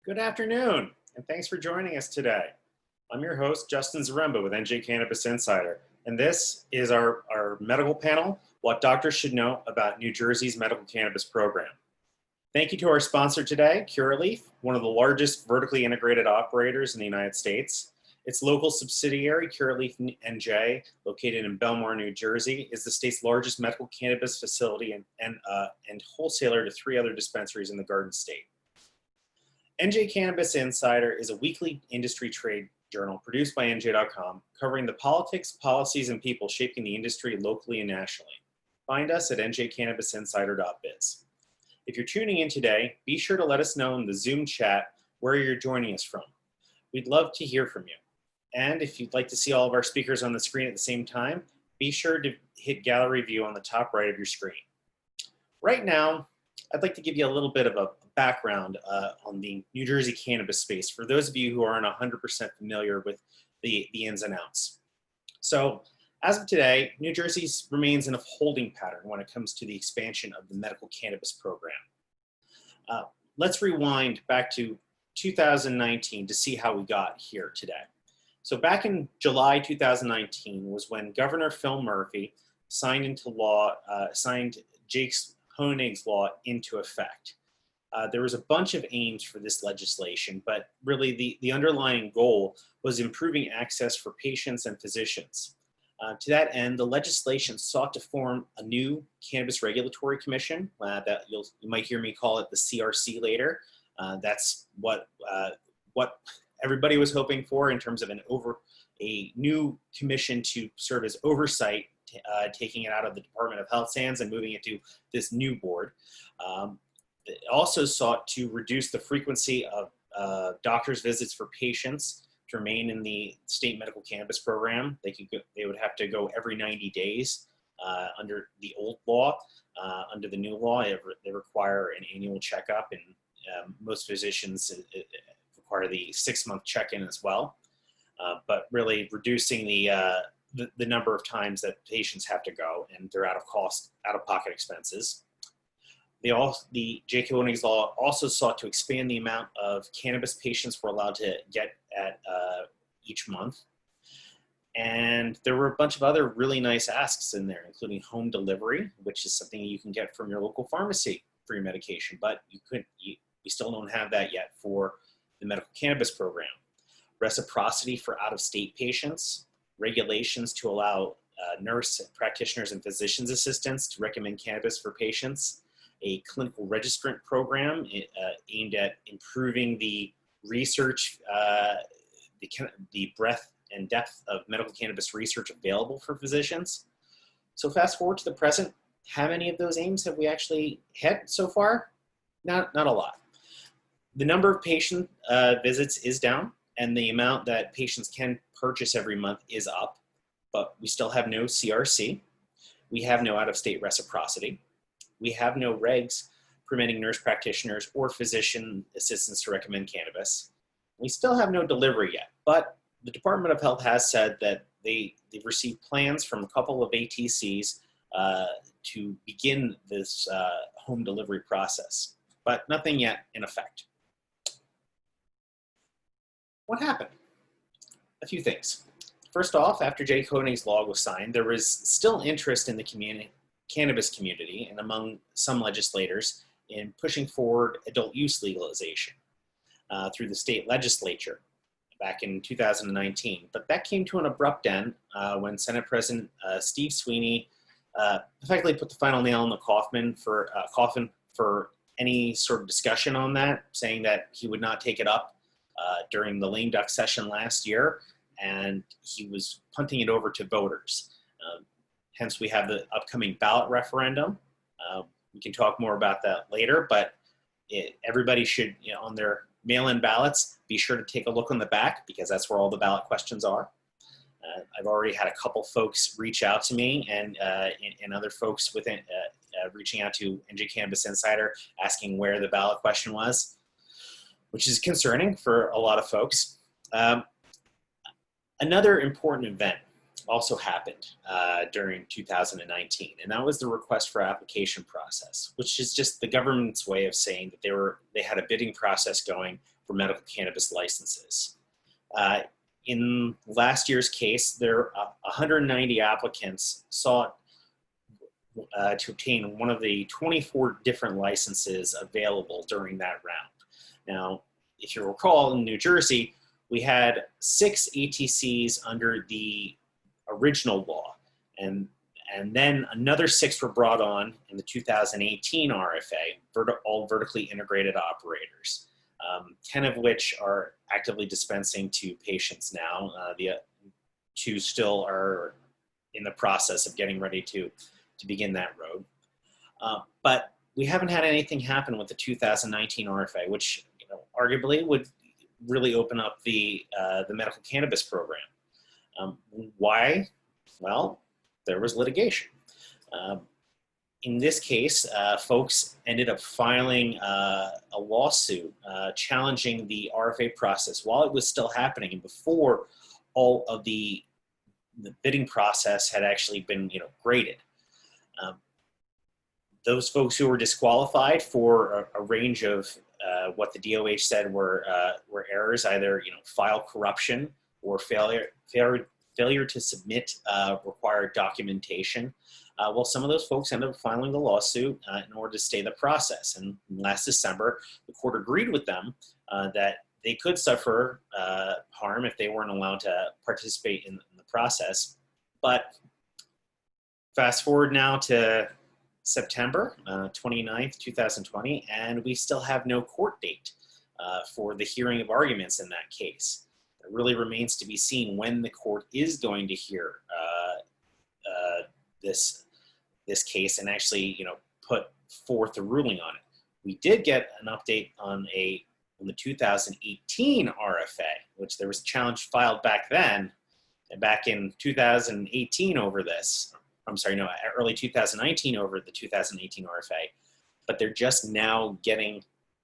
Good afternoon, and thanks for joining us today. I'm your host, Justin Zaremba with NJ Cannabis Insider, and this is our medical panel, What Doctors Should Know About New Jersey's Medical Cannabis Program. Thank you to our sponsor today, Curaleaf, one of the largest vertically integrated operators in the United States. Its local subsidiary, Curaleaf NJ, located in Belmore, New Jersey, is the state's largest medical cannabis facility and wholesaler to 3 other dispensaries in the Garden State. NJ Cannabis Insider is a weekly industry trade journal produced by NJ.com, covering the politics, policies, and people shaping the industry locally and nationally. Find us at njcannabisinsider.biz. If you're tuning in today, be sure to let us know in the Zoom chat where you're joining us from. We'd love to hear from you. And if you'd like to see all of our speakers on the screen at the same time, be sure to hit gallery view on the top right of your screen. Right now, I'd like to give you a little bit of a background on the New Jersey cannabis space for those of you who aren't 100% familiar with the ins and outs. So as of today, New Jersey remains in a holding pattern when it comes to the expansion of the medical cannabis program. Let's rewind back to 2019 to see how we got here today. So back in July 2019 was when Governor Phil Murphy signed Jake Honig's law into effect. There was a bunch of aims for this legislation, but really the underlying goal was improving access for patients and physicians. To that end, the legislation sought to form a new Cannabis Regulatory Commission that you might hear me call it the CRC later. That's what everybody was hoping for in terms of a new commission to serve as oversight, taking it out of the Department of Health's hands and moving it to this new board. It also sought to reduce the frequency of doctor's visits for patients to remain in the state medical cannabis program. They would have to go every 90 days under the old law. Under the new law, they require an annual checkup, and most physicians require the 6-month check-in as well. But really reducing the number of times that patients have to go and their out-of-pocket expenses. The Jake Honig's law also sought to expand the amount of cannabis patients were allowed to get at each month. And there were a bunch of other really nice asks in there, including home delivery, which is something you can get from your local pharmacy for your medication, but we still don't have that yet for the medical cannabis program. Reciprocity for out-of-state patients, regulations to allow nurse practitioners and physician's assistants to recommend cannabis for patients, a clinical registrant program aimed at improving the research, the breadth and depth of medical cannabis research available for physicians. So fast forward to the present, how many of those aims have we actually hit so far? Not a lot. The number of patient visits is down, and the amount that patients can purchase every month is up, but we still have no CRC. We have no out-of-state reciprocity. We have no regs permitting nurse practitioners or physician assistants to recommend cannabis. We still have no delivery yet, but the Department of Health has said that they've received plans from a couple of ATCs to begin this home delivery process, but nothing yet in effect. What happened? A few things. First off, after Jake Honig's law was signed, there was still interest in the cannabis community and among some legislators in pushing forward adult use legalization through the state legislature back in 2019. But that came to an abrupt end when Senate President Steve Sweeney effectively put the final nail in the coffin for any sort of discussion on that, saying that he would not take it up during the lame duck session last year, and he was punting it over to voters. Hence, we have the upcoming ballot referendum. We can talk more about that later, but everybody should, on their mail-in ballots, be sure to take a look on the back, because that's where all the ballot questions are. I've already had a couple folks reach out to me, and other folks within reaching out to NJ Cannabis Insider asking where the ballot question was, which is concerning for a lot of folks. Another important event also happened during 2019, and that was the request for application process, which is just the government's way of saying that they had a bidding process going for medical cannabis licenses. In last year's case, there 190 applicants sought to obtain one of the 24 different licenses available during that round. Now, if you recall, in New Jersey, we had 6 ATCs under the original law, and then another 6 were brought on in the 2018 RFA, all vertically integrated operators, 10 of which are actively dispensing to patients now. The 2 still are in the process of getting ready to begin that road. But we haven't had anything happen with the 2019 RFA, which arguably would really open up the medical cannabis program. Why? Well, there was litigation. In this case, folks ended up filing a lawsuit challenging the RFA process while it was still happening and before all of the bidding process had actually been graded. Those folks who were disqualified for a range of what the DOH said were errors, either file corruption or failure to submit required documentation. Well, some of those folks ended up filing the lawsuit in order to stay the process. And last December, the court agreed with them that they could suffer harm if they weren't allowed to participate in the process. But fast forward now to September 29th, 2020, and we still have no court date for the hearing of arguments in that case. It really remains to be seen when the court is going to hear this case and actually put forth a ruling on it. We did get an update on the 2018 RFA, which there was a challenge filed back then, and back in 2018 over this. I'm sorry, no, early 2019 over the 2018 RFA, but they're just now getting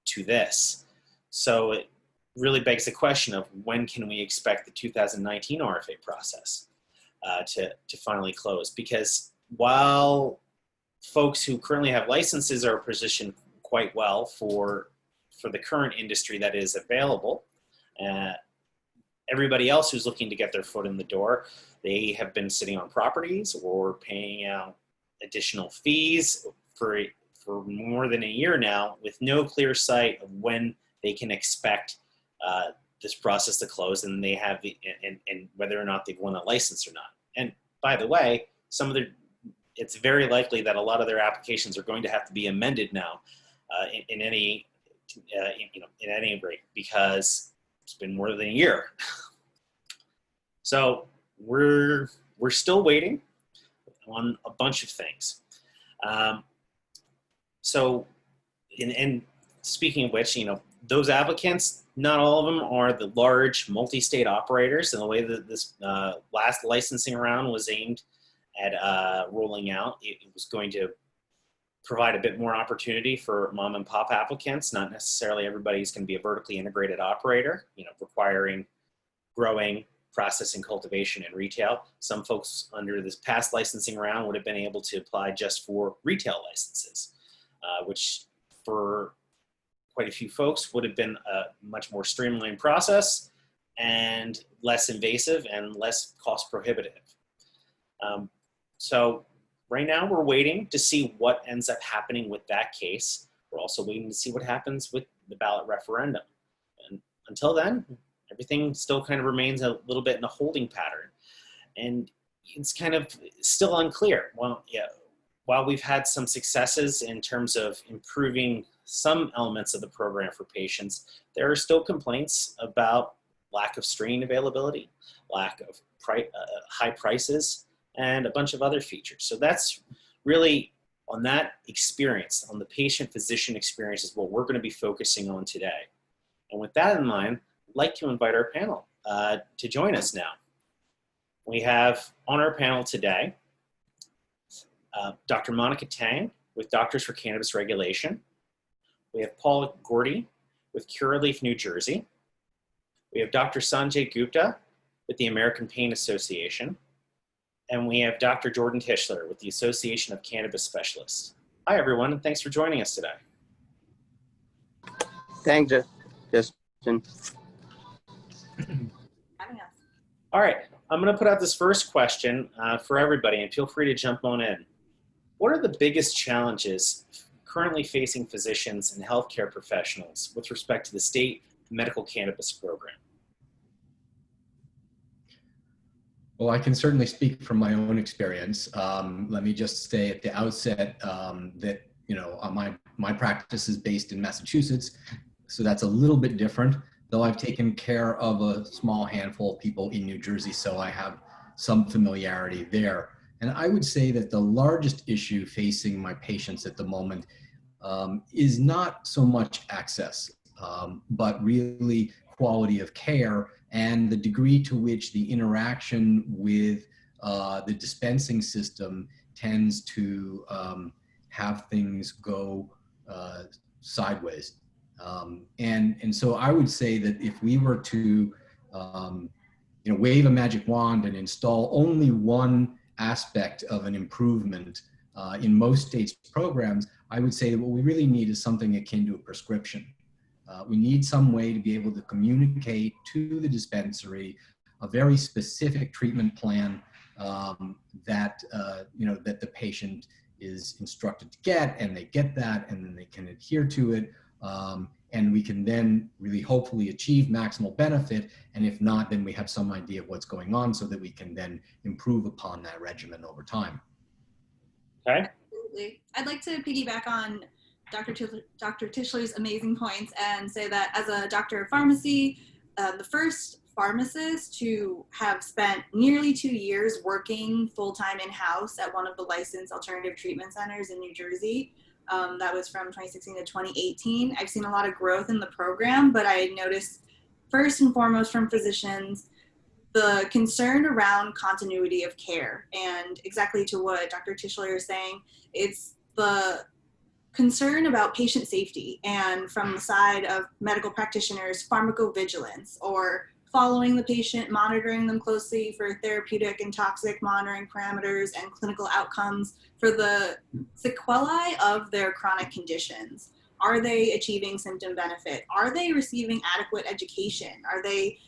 to this. So it really begs the question of when can we expect the 2019 RFA process to finally close? Because while folks who currently have licenses are positioned quite well for the current industry that is available, everybody else who's looking to get their foot in the door, they have been sitting on properties or paying out additional fees for more than a year now with no clear sight of when they can expect this process to close, and they have and whether or not they've won a license or not. And by the way, it's very likely that a lot of their applications are going to have to be amended now in any rate, because it's been more than a year. So we're still waiting on a bunch of things. So, and speaking of which, those applicants, not all of them are the large multi-state operators. And the way that this last licensing round was aimed at rolling out, it was going to provide a bit more opportunity for mom and pop applicants. Not necessarily everybody's going to be a vertically integrated operator, requiring growing, processing, cultivation, and retail. Some folks under this past licensing round would have been able to apply just for retail licenses, which for quite a few folks would have been a much more streamlined process and less invasive and less cost prohibitive. So right now we're waiting to see what ends up happening with that case. We're also waiting to see what happens with the ballot referendum. And until then, everything still kind of remains a little bit in a holding pattern. And it's kind of still unclear. Well, yeah, while we've had some successes in terms of improving some elements of the program for patients, there are still complaints about lack of strain availability, lack of high prices, and a bunch of other features. So that's really on that experience, on the patient-physician experience, is what we're going to be focusing on today. And with that in mind, I'd like to invite our panel to join us now. We have on our panel today Dr. Monica Taing with Doctors for Cannabis Regulation. We have Paula Gordy with Curaleaf, New Jersey. We have Dr. Sanjay Gupta with the American Pain Association. And we have Dr. Jordan Tishler with the Association of Cannabis Specialists. Hi, everyone, and thanks for joining us today. Thanks, Justin. All right, I'm going to put out this first question for everybody, and feel free to jump on in. What are the biggest challenges currently facing physicians and healthcare professionals with respect to the state medical cannabis program? Well, I can certainly speak from my own experience. Let me just say at the outset that my practice is based in Massachusetts, so that's a little bit different. Though I've taken care of a small handful of people in New Jersey, so I have some familiarity there. And I would say that the largest issue facing my patients at the moment is not so much access, but really quality of care and the degree to which the interaction with the dispensing system tends to have things go sideways. And so I would say that if we were to wave a magic wand and install only one aspect of an improvement in most states' programs, I would say that what we really need is something akin to a prescription. We need some way to be able to communicate to the dispensary a very specific treatment plan that the patient is instructed to get, and they get that, and then they can adhere to it. And we can then really hopefully achieve maximal benefit. And if not, then we have some idea of what's going on so that we can then improve upon that regimen over time. Okay. Absolutely. I'd like to piggyback on Dr. Tishler's amazing points and say that as a doctor of pharmacy, the first pharmacist to have spent nearly 2 years working full-time in-house at one of the licensed alternative treatment centers in New Jersey. That was from 2016 to 2018. I've seen a lot of growth in the program, but I noticed first and foremost from physicians, the concern around continuity of care. And exactly to what Dr. Tishler is saying, it's the concern about patient safety, and from the side of medical practitioners, pharmacovigilance, or following the patient, monitoring them closely for therapeutic and toxic monitoring parameters and clinical outcomes for the sequelae of their chronic conditions. Are they achieving symptom benefit? Are they receiving adequate education? Are they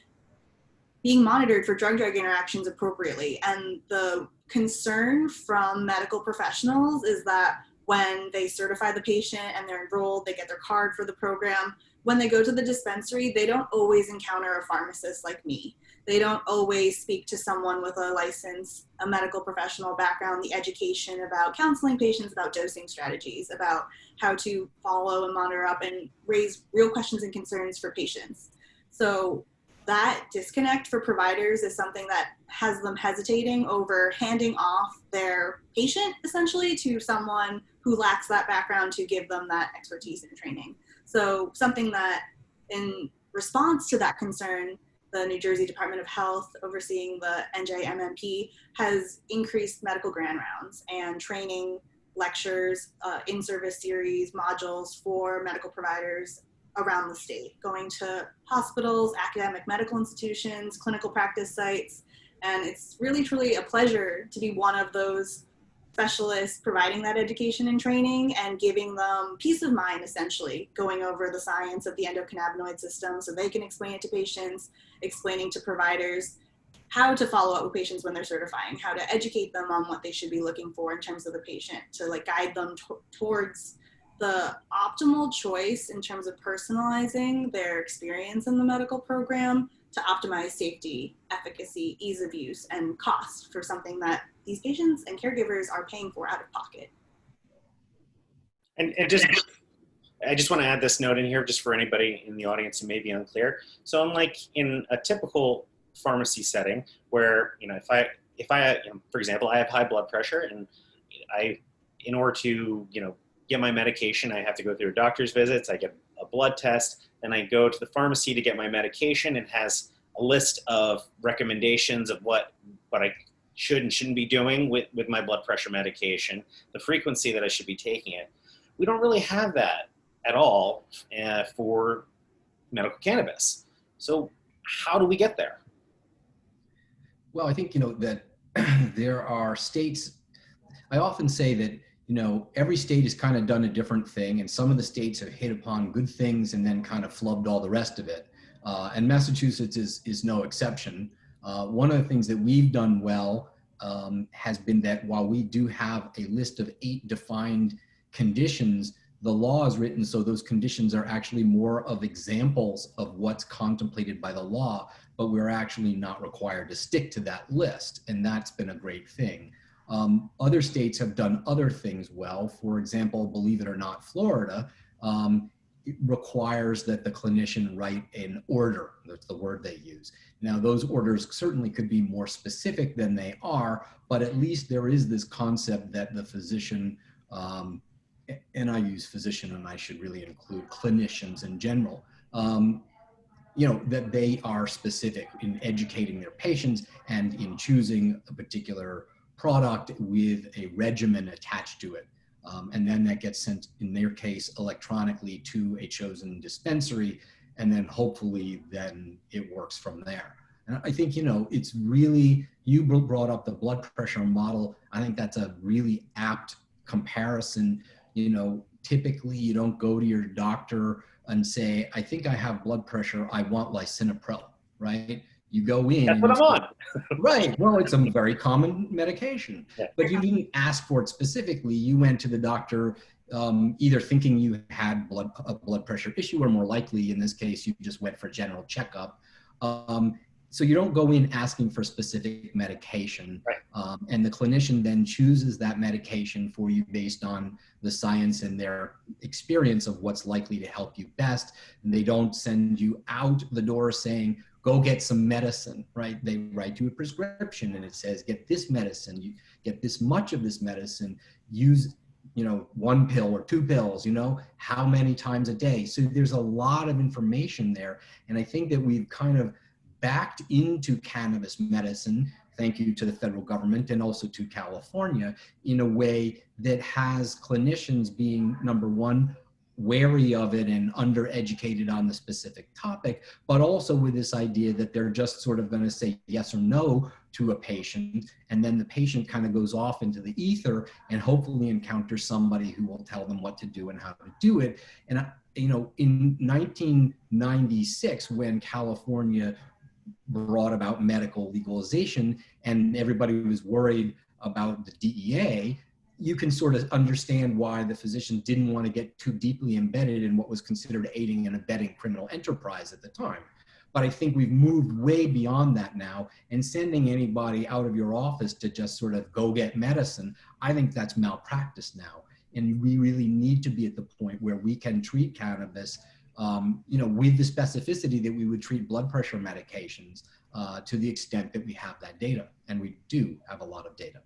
being monitored for drug-drug interactions appropriately? And the concern from medical professionals is that when they certify the patient and they're enrolled, they get their card for the program, when they go to the dispensary, they don't always encounter a pharmacist like me. They don't always speak to someone with a license, a medical professional background, the education about counseling patients, about dosing strategies, about how to follow and monitor up and raise real questions and concerns for patients. So that disconnect for providers is something that has them hesitating over handing off their patient essentially to someone who lacks that background to give them that expertise and training. So something that in response to that concern, the New Jersey Department of Health overseeing the NJ MMP has increased medical grand rounds and training lectures, in-service series, modules for medical providers around the state, going to hospitals, academic medical institutions, clinical practice sites. And it's really, truly a pleasure to be one of those specialists providing that education and training and giving them peace of mind, essentially, going over the science of the endocannabinoid system so they can explain it to patients, explaining to providers how to follow up with patients when they're certifying, how to educate them on what they should be looking for in terms of the patient, to like guide them towards the optimal choice in terms of personalizing their experience in the medical program to optimize safety, efficacy, ease of use, and cost for something that these patients and caregivers are paying for out of pocket. And I just want to add this note in here just for anybody in the audience who may be unclear. So unlike in a typical pharmacy setting where, if I for example, I have high blood pressure and in order to, get my medication, I have to go through a doctor's visits, I get a blood test, then I go to the pharmacy to get my medication and has a list of recommendations of what I should and shouldn't be doing with my blood pressure medication, the frequency that I should be taking it. We don't really have that at all for medical cannabis. So how do we get there? Well, I think, that there are states, I often say that, every state has kind of done a different thing, and some of the states have hit upon good things and then kind of flubbed all the rest of it. And Massachusetts is no exception. One of the things that we've done well has been that while we do have a list of 8 defined conditions, the law is written so those conditions are actually more of examples of what's contemplated by the law, but we're actually not required to stick to that list. And that's been a great thing. Other states have done other things well. For example, believe it or not, Florida, it requires that the clinician write an order. That's the word they use. Now, those orders certainly could be more specific than they are, but at least there is this concept that the physician, and I use physician and I should really include clinicians in general, that they are specific in educating their patients and in choosing a particular product with a regimen attached to it. And then that gets sent, in their case, electronically to a chosen dispensary, and then hopefully then it works from there. And I think, it's really, you brought up the blood pressure model. I think that's a really apt comparison. Typically you don't go to your doctor and say, I think I have blood pressure, I want lisinopril, right? You go in. That's what I'm on. Right. Well, it's a very common medication, but you didn't ask for it specifically. You went to the doctor either thinking you had a blood pressure issue, or more likely in this case, you just went for a general checkup. So you don't go in asking for specific medication, right. And the clinician then chooses that medication for you based on the science and their experience of what's likely to help you best. And they don't send you out the door saying, go get some medicine, right? They write you a prescription and it says, get this medicine, you get this much of this medicine, use, 1 pill or 2 pills, how many times a day. So there's a lot of information there. And I think that we've kind of backed into cannabis medicine, thank you to the federal government and also to California, in a way that has clinicians being, number one, wary of it and undereducated on the specific topic, but also with this idea that they're just sort of going to say yes or no to a patient, and then the patient kind of goes off into the ether and hopefully encounters somebody who will tell them what to do and how to do it. And in 1996, when California brought about medical legalization and everybody was worried about the DEA, you can sort of understand why the physicians didn't want to get too deeply embedded in what was considered aiding and abetting criminal enterprise at the time. But I think we've moved way beyond that now, and sending anybody out of your office to just sort of go get medicine, I think that's malpractice now. And we really need to be at the point where we can treat cannabis with the specificity that we would treat blood pressure medications, to the extent that we have that data. And we do have a lot of data.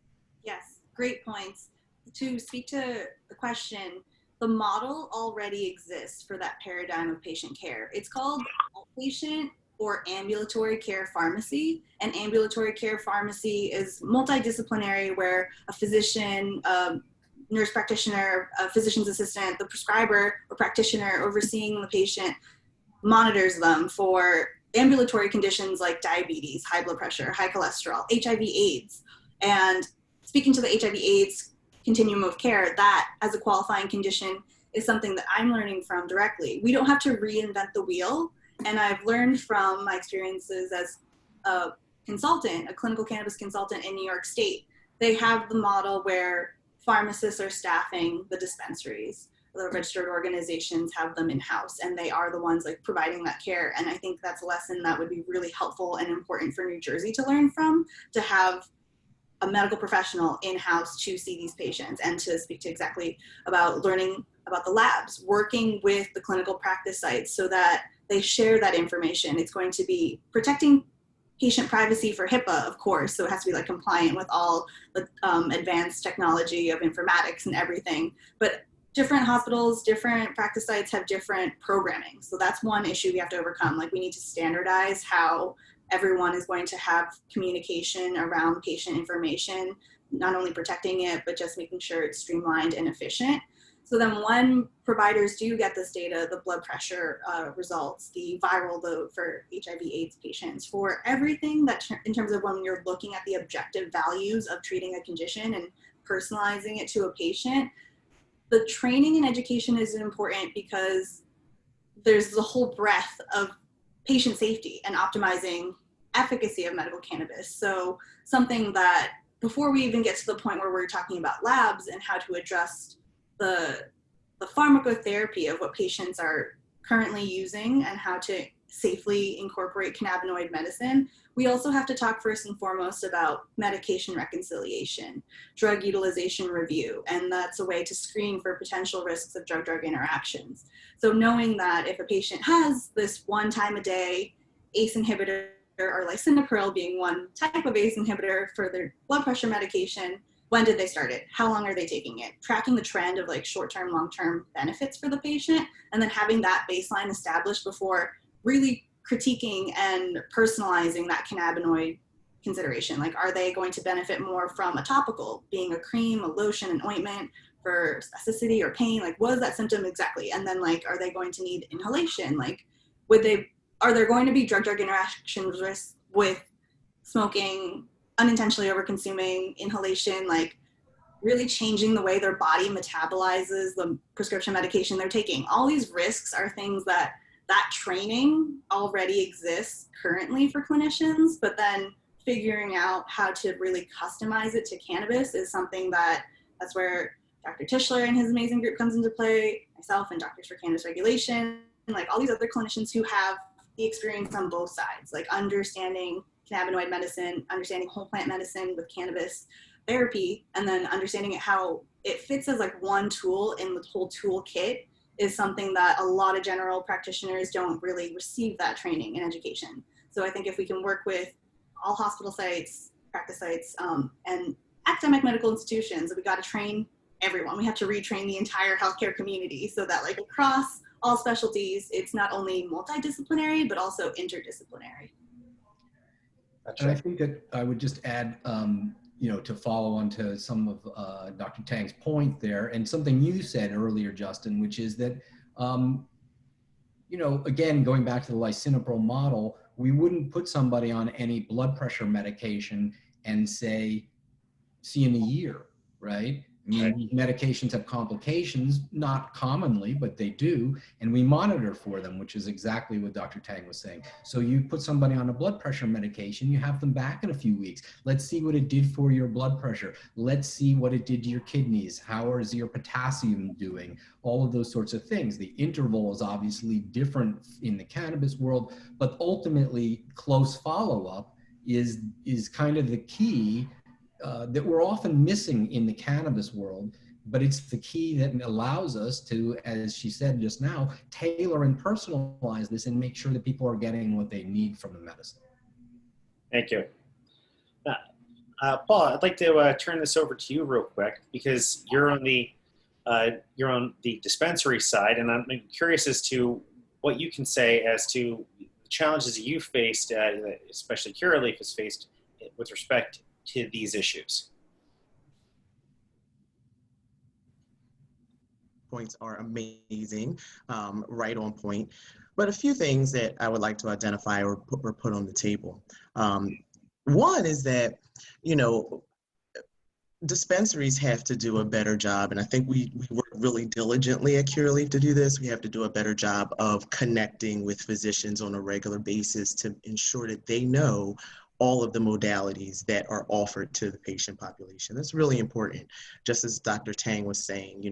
Yes, great points. To speak to the question, the model already exists for that paradigm of patient care. It's called outpatient or ambulatory care pharmacy. And ambulatory care pharmacy is multidisciplinary, where a physician, nurse practitioner, a physician's assistant, the prescriber or practitioner overseeing the patient monitors them for ambulatory conditions like diabetes, high blood pressure, high cholesterol, HIV/AIDS. And speaking to the HIV/AIDS continuum of care, that as a qualifying condition is something that I'm learning from directly. We don't have to reinvent the wheel. And I've learned from my experiences as a consultant, a clinical cannabis consultant in New York State. They have the model where pharmacists are staffing the dispensaries. The registered organizations have them in-house, and they are the ones providing that care. And I think that's a lesson that would be really helpful and important for New Jersey to learn from, to have a medical professional in-house to see these patients and to speak to exactly about learning about the labs, working with the clinical practice sites so that they share that information. It's going to be protecting patient privacy for HIPAA, of course, so it has to be compliant with all the advanced technology of informatics and everything. But different hospitals, different practice sites have different programming. So that's one issue we have to overcome. We need to standardize how everyone is going to have communication around patient information, not only protecting it, but just making sure it's streamlined and efficient. So then when providers do get this data, the blood pressure results, the viral load for HIV/AIDS patients, for everything that in terms of when you're looking at the objective values of treating a condition and personalizing it to a patient, the training and education is important because there's the whole breadth of patient safety and optimizing efficacy of medical cannabis. So something that before we even get to the point where we're talking about labs and how to adjust the pharmacotherapy of what patients are currently using and how to safely incorporate cannabinoid medicine, we also have to talk first and foremost about medication reconciliation, drug utilization review, and that's a way to screen for potential risks of drug-drug interactions. So knowing that if a patient has this one time a day ACE inhibitor, or lisinopril being one type of ACE inhibitor for their blood pressure medication, when did they start it? How long are they taking it? Tracking the trend of like short-term, long-term benefits for the patient, and then having that baseline established before really critiquing and personalizing that cannabinoid consideration. Like, are they going to benefit more from a topical, being a cream, a lotion, an ointment for spasticity or pain? Like, what is that symptom exactly? And then like, are they going to need inhalation? Like, are there going to be drug-drug interactions risks with smoking, unintentionally over-consuming, inhalation, like really changing the way their body metabolizes the prescription medication they're taking? All these risks are things that training already exists currently for clinicians, but then figuring out how to really customize it to cannabis is something that's where Dr. Tishler and his amazing group comes into play, myself and Doctors for Cannabis Regulation, and like all these other clinicians who have the experience on both sides, like understanding cannabinoid medicine, understanding whole plant medicine with cannabis therapy, and then understanding how it fits as like one tool in the whole toolkit is something that a lot of general practitioners don't really receive that training and education. So I think if we can work with all hospital sites, practice sites, and academic medical institutions, we got to train everyone. We have to retrain the entire healthcare community so that like across all specialties, it's not only multidisciplinary, but also interdisciplinary. And I think that I would just add, to follow on to some of Dr. Taing's point there, and something you said earlier, Justin, which is that, again, going back to the lisinopril model, we wouldn't put somebody on any blood pressure medication and say, see you in a year, right? I mean, these medications have complications, not commonly, but they do, and we monitor for them, which is exactly what Dr. Taing was saying. So you put somebody on a blood pressure medication, you have them back in a few weeks. Let's see what it did for your blood pressure. Let's see what it did to your kidneys. How is your potassium doing? All of those sorts of things. The interval is obviously different in the cannabis world, but ultimately close follow-up is kind of the key that we're often missing in the cannabis world, but it's the key that allows us to, as she said just now, tailor and personalize this and make sure that people are getting what they need from the medicine. Thank you. Paula, I'd like to turn this over to you real quick because you're on the dispensary side, and I'm curious as to what you can say as to the challenges you faced, especially Curaleaf has faced with respect to these issues. Points are amazing, right on point. But a few things that I would like to identify or put on the table. One is that, dispensaries have to do a better job, and I think we work really diligently at Curaleaf to do this. We have to do a better job of connecting with physicians on a regular basis to ensure that they know all of the modalities that are offered to the patient population. That's really important. Just as Dr. Taing was saying,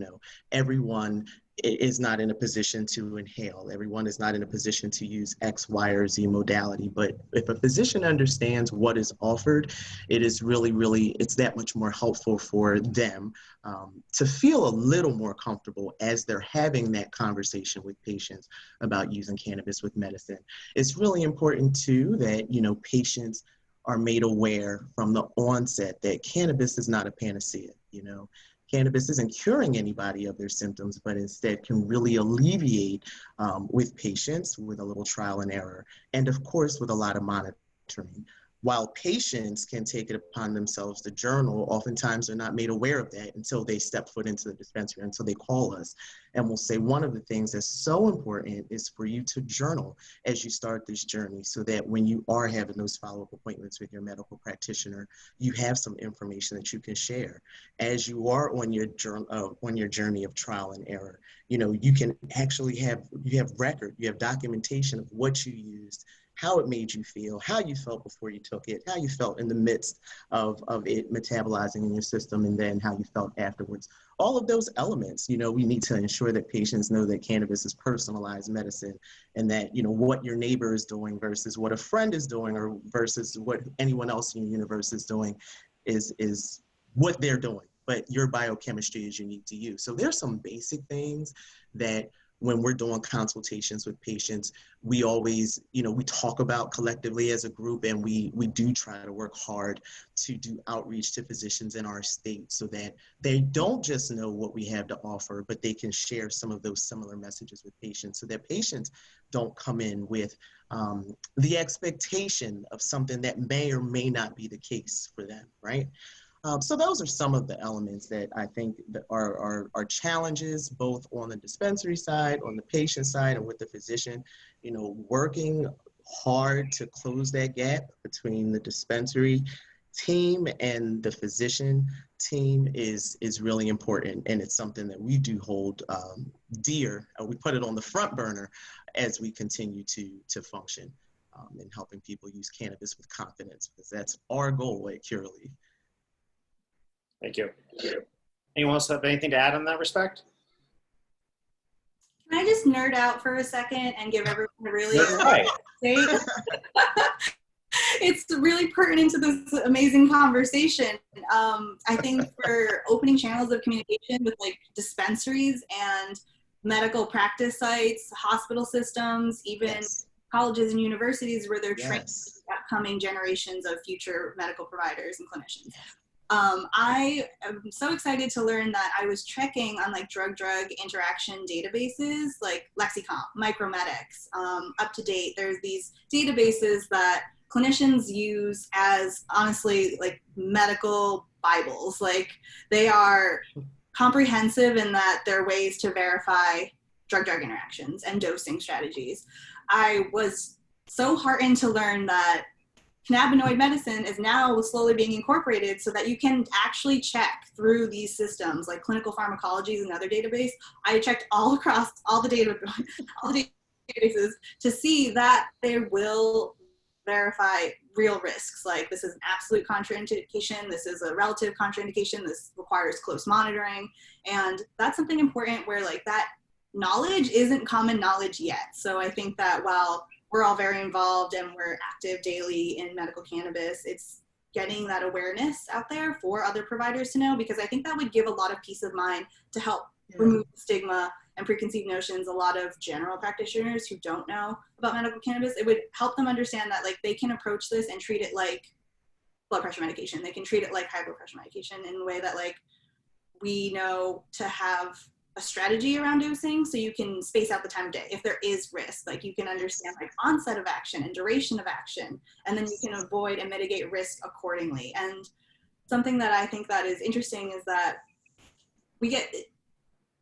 everyone is not in a position to inhale. Everyone is not in a position to use X, Y, or Z modality. But if a physician understands what is offered, it is really, it's that much more helpful for them to feel a little more comfortable as they're having that conversation with patients about using cannabis with medicine. It's really important too that, patients are made aware from the onset that cannabis is not a panacea. Cannabis isn't curing anybody of their symptoms, but instead can really alleviate with patients with a little trial and error, and of course with a lot of monitoring. While patients can take it upon themselves to journal, oftentimes they're not made aware of that until they step foot into the dispensary, until they call us. And we'll say one of the things that's so important is for you to journal as you start this journey, so that when you are having those follow-up appointments with your medical practitioner, you have some information that you can share. As you are on your journey of trial and error, you know, you can actually have record, you have documentation of what you used, how it made you feel, how you felt before you took it, how you felt in the midst of it metabolizing in your system, and then how you felt afterwards. All of those elements, you know, we need to ensure that patients know that cannabis is personalized medicine, and that, you know, what your neighbor is doing versus what a friend is doing, or versus what anyone else in your universe is doing is what they're doing. But your biochemistry is unique to you. So there's some basic things that when we're doing consultations with patients, we always, you know, we talk about collectively as a group, and we do try to work hard to do outreach to physicians in our state, so that they don't just know what we have to offer, but they can share some of those similar messages with patients, so that patients don't come in with the expectation of something that may or may not be the case for them, right? So those are some of the elements that I think that are challenges, both on the dispensary side, on the patient side, and with the physician. You know, working hard to close that gap between the dispensary team and the physician team is really important, and it's something that we do hold dear. We put it on the front burner as we continue to function in helping people use cannabis with confidence, because that's our goal at Curaleaf. Thank you. Anyone else have anything to add in that respect? Can I just nerd out for a second and give everyone a really Right. It's really pertinent to this amazing conversation. I think for opening channels of communication with like dispensaries and medical practice sites, hospital systems, even colleges and universities where they're training upcoming generations of future medical providers and clinicians. I am so excited to learn that I was checking on like drug-drug interaction databases like Lexicomp, Micromedics, Up to Date. There's these databases that clinicians use as honestly like medical Bibles. Like they are comprehensive in that they're ways to verify drug-drug interactions and dosing strategies. I was so heartened to learn that cannabinoid medicine is now slowly being incorporated so that you can actually check through these systems like clinical pharmacology is another database. I checked all across all the databases to see that they will verify real risks. Like this is an absolute contraindication, this is a relative contraindication, this requires close monitoring. And that's something important where like that knowledge isn't common knowledge yet. So I think that while we're all very involved and we're active daily in medical cannabis, it's getting that awareness out there for other providers to know, because I think that would give a lot of peace of mind to help remove stigma and preconceived notions. A lot of general practitioners who don't know about medical cannabis, it would help them understand that like they can approach this and treat it like blood pressure medication. They can treat it like high blood pressure medication in a way that like we know to have a strategy around dosing, so you can space out the time of day. If there is risk, like you can understand like onset of action and duration of action, and then you can avoid and mitigate risk accordingly. And something that I think that is interesting is that we get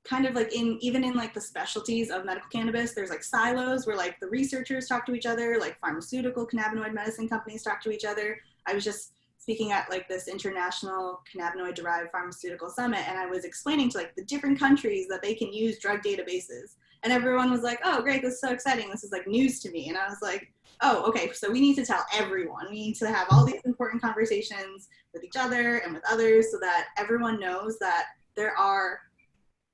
kind of like even in like the specialties of medical cannabis, there's like silos where like the researchers talk to each other, like pharmaceutical cannabinoid medicine companies talk to each other. I was just speaking at like this international cannabinoid derived pharmaceutical summit, and I was explaining to like the different countries that they can use drug databases, and everyone was like, oh great, this is so exciting, this is like news to me. And I was like, oh okay, so we need to tell everyone, we need to have all these important conversations with each other and with others so that everyone knows that there are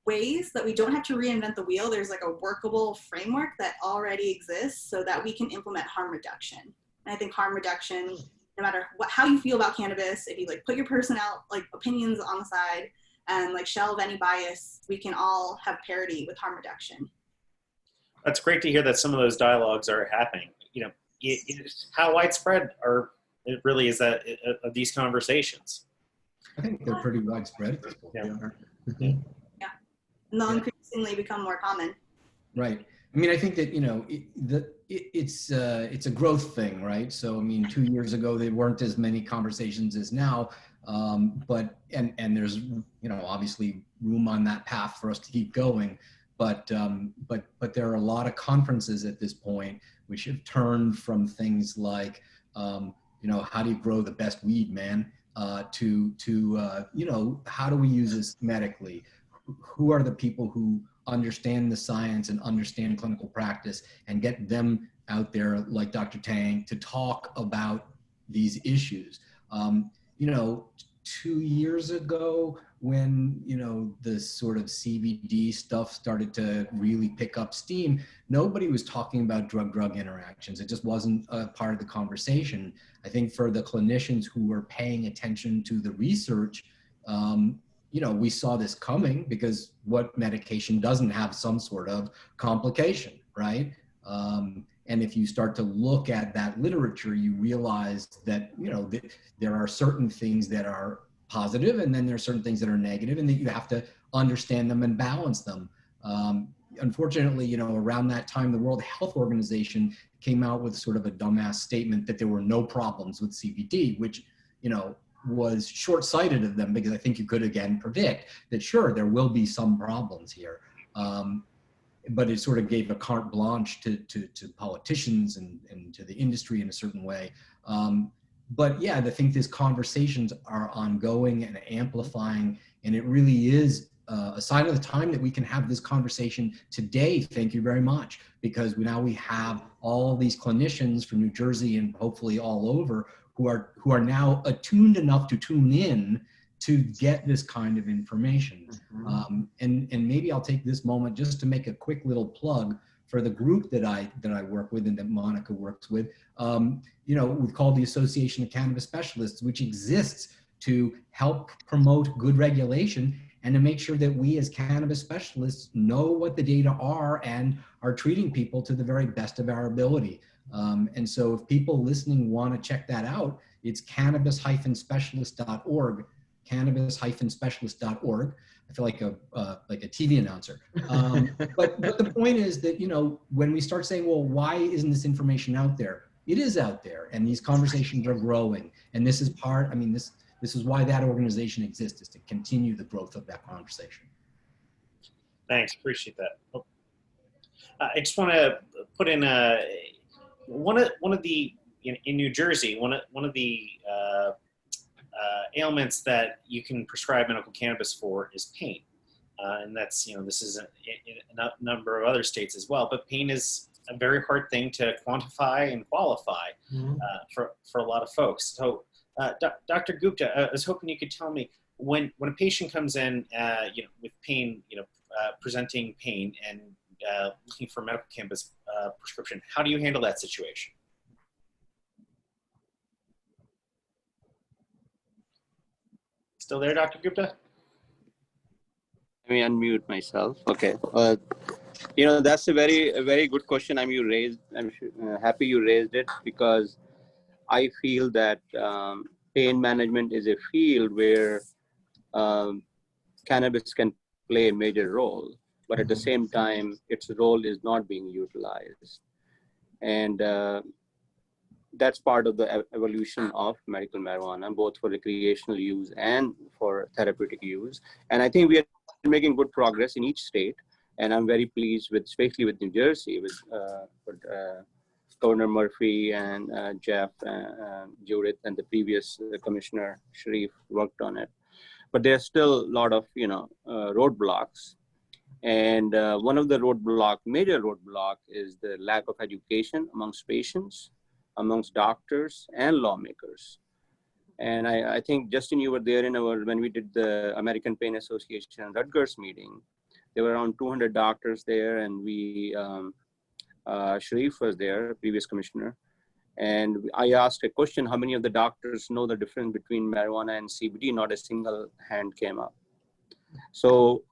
ways that we don't have to reinvent the wheel. There's like a workable framework that already exists so that we can implement harm reduction. And I think harm reduction, no matter how you feel about cannabis, if you like put your personal like opinions on the side and like shelve any bias, we can all have parity with harm reduction. That's great to hear that some of those dialogues are happening. You know, how widespread it really is that of these conversations? I think they're pretty widespread at this point. Yeah. And they'll increasingly become more common. Right. I mean, I think that, you know, it's a growth thing, right? So, I mean, 2 years ago, there weren't as many conversations as now, but there's, you know, obviously room on that path for us to keep going. But there are a lot of conferences at this point which have turned from things like, you know, how do you grow the best weed, man, to you know, how do we use this medically? Who are the people who understand the science and understand clinical practice, and get them out there like Dr. Taing to talk about these issues. You know, 2 years ago when, you know, the sort of CBD stuff started to really pick up steam, nobody was talking about drug-drug interactions. It just wasn't a part of the conversation. I think for the clinicians who were paying attention to the research, you know, we saw this coming, because what medication doesn't have some sort of complication, right? And if you start to look at that literature, you realize that, you know, there are certain things that are positive, and then there are certain things that are negative, and that you have to understand them and balance them. Unfortunately, you know, around that time, the World Health Organization came out with sort of a dumbass statement that there were no problems with CBD, which, you know, was short-sighted of them, because I think you could again predict that sure, there will be some problems here, but it sort of gave a carte blanche to politicians and to the industry in a certain way. But yeah, I think these conversations are ongoing and amplifying, and it really is a sign of the time that we can have this conversation today. Thank you very much, because now we have all these clinicians from New Jersey and hopefully all over who are now attuned enough to tune in to get this kind of information. Mm-hmm. And maybe I'll take this moment just to make a quick little plug for the group that I work with and that Monica works with. You know, we call the Association of Cannabis Specialists, which exists to help promote good regulation and to make sure that we as cannabis specialists know what the data are and are treating people to the very best of our ability. And so if people listening want to check that out, it's cannabis-specialist.org, cannabis-specialist.org. I feel like a TV announcer. But the point is that, you know, when we start saying, well, why isn't this information out there? It is out there, and these conversations are growing. And this is part, I mean, this is why that organization exists, is to continue the growth of that conversation. Thanks, appreciate that. Oh. I just want to put in one of the in New Jersey, one of the ailments that you can prescribe medical cannabis for is pain, and that's, you know, this is in a number of other states as well. But pain is a very hard thing to quantify and qualify for a lot of folks. So, Dr. Gupta, I was hoping you could tell me when a patient comes in, you know, with pain, you know, presenting pain and looking for medical cannabis prescription, how do you handle that situation? Still there, Dr. Gupta? Let me unmute myself. Okay. You know, that's a very good question. I'm happy you raised it, because I feel that pain management is a field where cannabis can play a major role, but at the same time, its role is not being utilized. And that's part of the evolution of medical marijuana, both for recreational use and for therapeutic use. And I think we are making good progress in each state. And I'm very pleased with, especially with New Jersey, with Governor Murphy and Jeff, Judith, and the previous Commissioner Sharif worked on it. But there's still a lot of, you know, roadblocks. And one of the major roadblock is the lack of education amongst patients, amongst doctors and lawmakers. And I think, Justin, you were there when we did the American Pain Association Rutgers meeting. There were around 200 doctors there, and Sharif was there, previous commissioner. And I asked a question, how many of the doctors know the difference between marijuana and CBD? Not a single hand came up. So,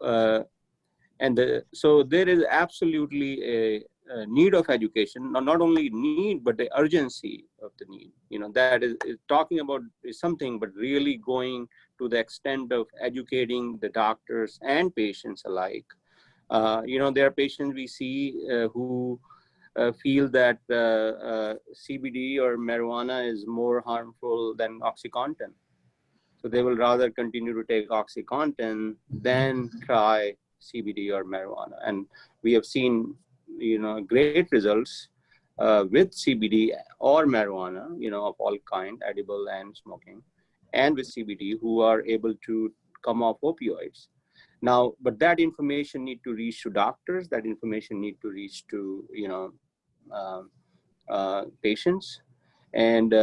so there is absolutely a need of education, not only need, but the urgency of the need. You know, that is talking about something, but really going to the extent of educating the doctors and patients alike There are patients we see who feel that CBD or marijuana is more harmful than OxyContin. So they will rather continue to take OxyContin than try CBD or marijuana. And we have seen, great results with CBD or marijuana, of all kind, edible and smoking, and with CBD, who are able to come off opioids. Now, but that information need to reach to doctors. That information need to reach to, patients. And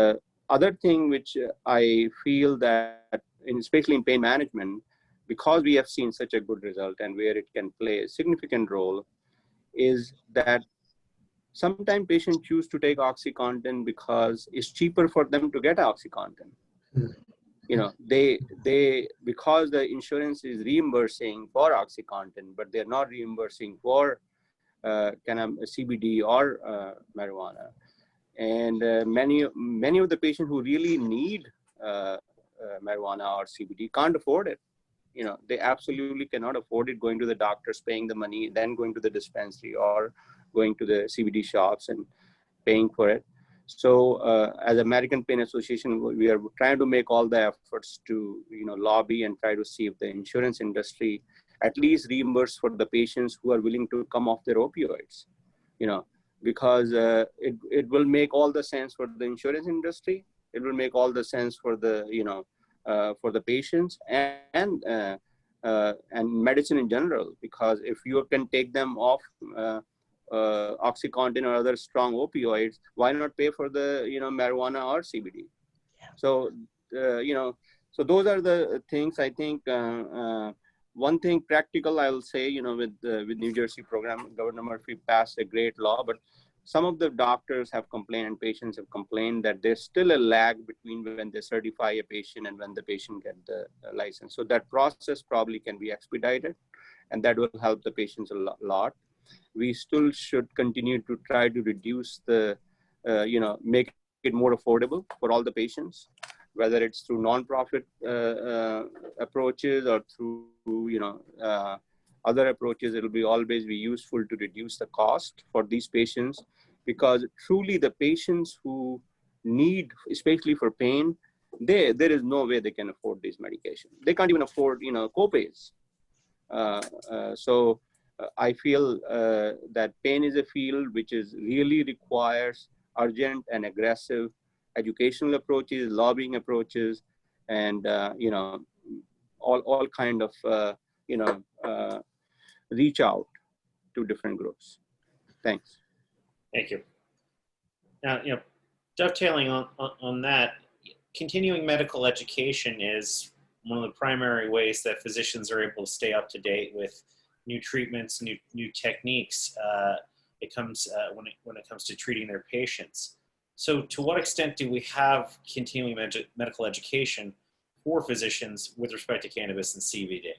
other thing which I feel that, especially in pain management, because we have seen such a good result and where it can play a significant role, is that sometimes patients choose to take OxyContin because it's cheaper for them to get OxyContin. They because the insurance is reimbursing for OxyContin, but they're not reimbursing for CBD or marijuana. And many of the patients who really need marijuana or CBD can't afford it. They absolutely cannot afford it, going to the doctors, paying the money, then going to the dispensary or going to the CBD shops and paying for it. So as American Pain Association, we are trying to make all the efforts to, lobby and try to see if the insurance industry at least reimburse for the patients who are willing to come off their opioids, because it will make all the sense for the insurance industry. It will make all the sense for the, for the patients and medicine in general, because if you can take them off OxyContin or other strong opioids, why not pay for the, marijuana or CBD? Yeah. So, so those are the things I think. One thing practical, I will say, with New Jersey program, Governor Murphy passed a great law, but some of the doctors have complained and patients have complained that there's still a lag between when they certify a patient and when the patient get the license. So that process probably can be expedited, and that will help the patients a lot. We still should continue to try to reduce the, make it more affordable for all the patients, whether it's through nonprofit approaches or through, other approaches. It'll be always be useful to reduce the cost for these patients, because truly the patients who need, especially for pain, there is no way they can afford these medications. They can't even afford, copays. So I feel that pain is a field which really requires urgent and aggressive educational approaches, lobbying approaches, and all kind of reach out to different groups. Thanks. Thank you. Now, dovetailing on that, continuing medical education is one of the primary ways that physicians are able to stay up to date with new treatments, new techniques. It comes when it comes to treating their patients. So, to what extent do we have continuing medical education for physicians with respect to cannabis and CBD?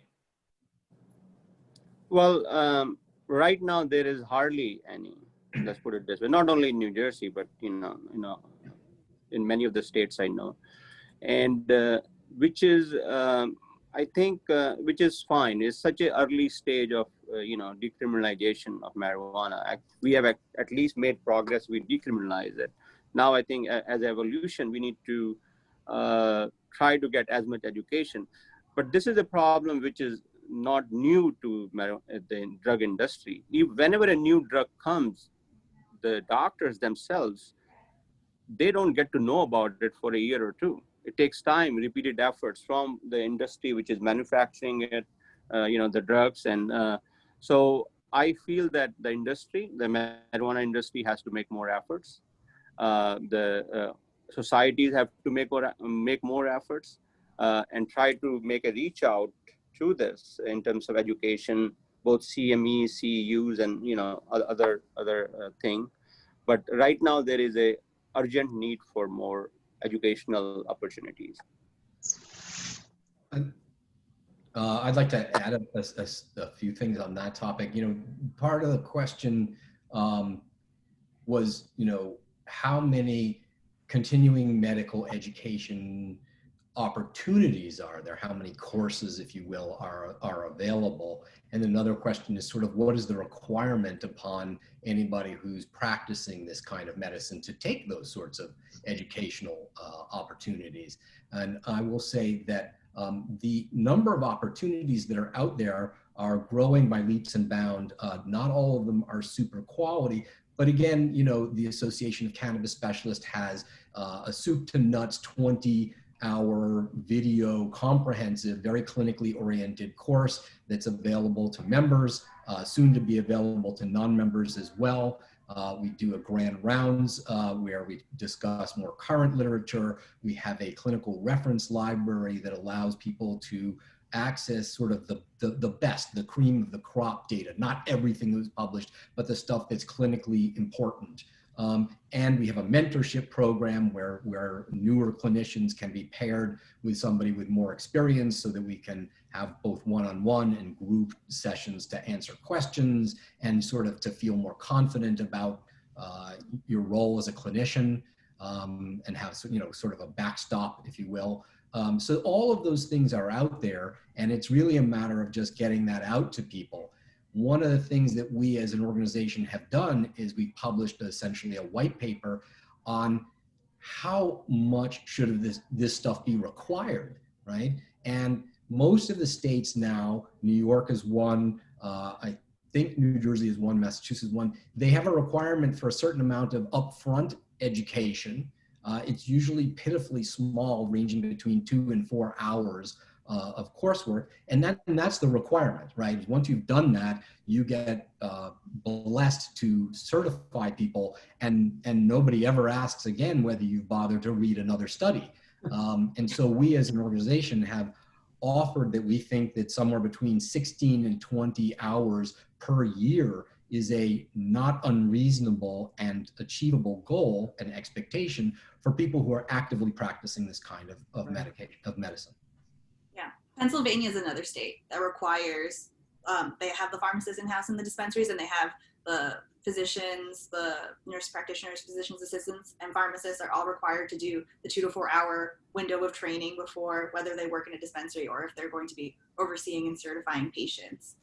Well, right now there is hardly any. Let's put it this way. Not only in New Jersey, but in many of the states I know, and which is I think which is fine. It's such an early stage of decriminalization of marijuana. We have at least made progress. We decriminalize it. Now I think as evolution, we need to try to get as much education. But this is a problem which is not new to the drug industry. Whenever a new drug comes, the doctors themselves, they don't get to know about it for a year or two. It takes time, repeated efforts from the industry which is manufacturing it, the drugs. And so I feel that the marijuana industry has to make more efforts. The societies have to make more efforts and try to make a reach out to this in terms of education, both CMEs, CEUs, and other thing. But right now there is a urgent need for more educational opportunities. I'd like to add a few things on that topic. Part of the question was, how many continuing medical education opportunities are there, how many courses, if you will, are available. And another question is sort of what is the requirement upon anybody who's practicing this kind of medicine to take those sorts of educational opportunities. And I will say that the number of opportunities that are out there are growing by leaps and bounds. Not all of them are super quality, but again, you know, the Association of Cannabis Specialists has a soup to nuts 20-hour video comprehensive, very clinically oriented course that's available to members, soon to be available to non-members as well. We do a grand rounds where we discuss more current literature. We have a clinical reference library that allows people to access sort of the best, the cream of the crop data, not everything that was published, but the stuff that's clinically important. And we have a mentorship program where newer clinicians can be paired with somebody with more experience so that we can have both one-on-one and group sessions to answer questions and sort of to feel more confident about your role as a clinician and have, you know, sort of a backstop, if you will. So all of those things are out there, and it's really a matter of just getting that out to people. One of the things that we as an organization have done is we published essentially a white paper on how much should this stuff be required, right? And most of the states now, New York is one, I think New Jersey is one, Massachusetts is one, they have a requirement for a certain amount of upfront education. It's usually pitifully small, ranging between 2 and 4 hours of coursework, and that's the requirement, right? Once you've done that, you get blessed to certify people, and nobody ever asks again whether you've bothered to read another study. And so we as an organization have offered that we think that somewhere between 16 and 20 hours per year is a not unreasonable and achievable goal and expectation for people who are actively practicing this kind of medicine. Yeah, Pennsylvania is another state that requires, they have the pharmacists in-house in the dispensaries, and they have the physicians, the nurse practitioners, physician's assistants, and pharmacists are all required to do the 2 to 4 hour window of training before, whether they work in a dispensary or if they're going to be overseeing and certifying patients.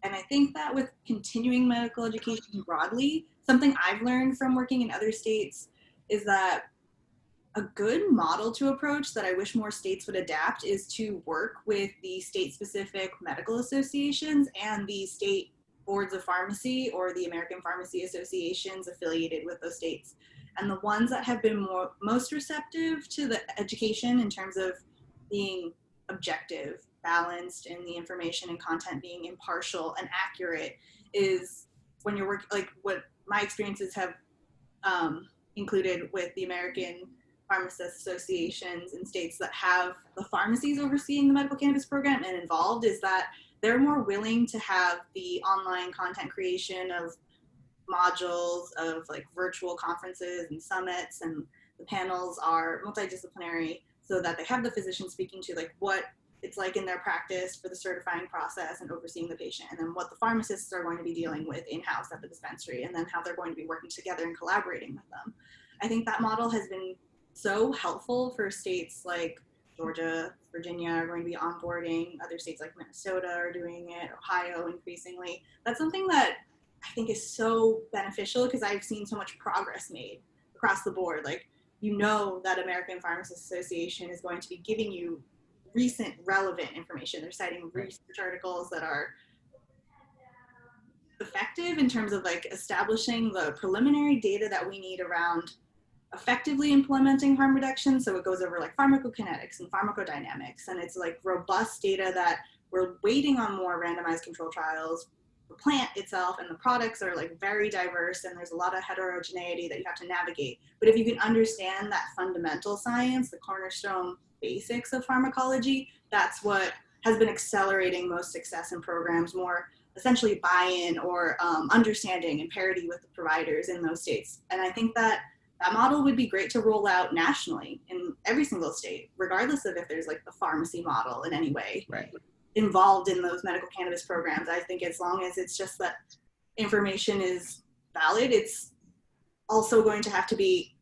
And I think that with continuing medical education broadly, something I've learned from working in other states is that a good model to approach that I wish more states would adapt is to work with the state-specific medical associations and the state boards of pharmacy or the American Pharmacy Associations affiliated with those states. And the ones that have been most receptive to the education in terms of being objective, balanced, and the information and content being impartial and accurate is when you're working, like what my experiences have included with the American Pharmacist Associations in states that have the pharmacies overseeing the medical cannabis program and involved, is that they're more willing to have the online content creation of modules of like virtual conferences and summits, and the panels are multidisciplinary so that they have the physician speaking to like what it's like in their practice for the certifying process and overseeing the patient, and then what the pharmacists are going to be dealing with in-house at the dispensary, and then how they're going to be working together and collaborating with them. I think that model has been so helpful for states like Georgia, Virginia are going to be onboarding, other states like Minnesota are doing it, Ohio increasingly. That's something that I think is so beneficial because I've seen so much progress made across the board. Like, you know that American Pharmacists Association is going to be giving you recent relevant information. They're citing research articles that are effective in terms of like establishing the preliminary data that we need around effectively implementing harm reduction. So it goes over like pharmacokinetics and pharmacodynamics, and it's like robust data that we're waiting on more randomized control trials. The plant itself and the products are like very diverse, and there's a lot of heterogeneity that you have to navigate. But if you can understand that fundamental science, the cornerstone basics of pharmacology, that's what has been accelerating most success in programs, more essentially buy-in or understanding and parity with the providers in those states. And I think that that model would be great to roll out nationally in every single state, regardless of if there's like the pharmacy model in any way involved in those medical cannabis programs. I think as long as it's just that information is valid, it's also going to have to be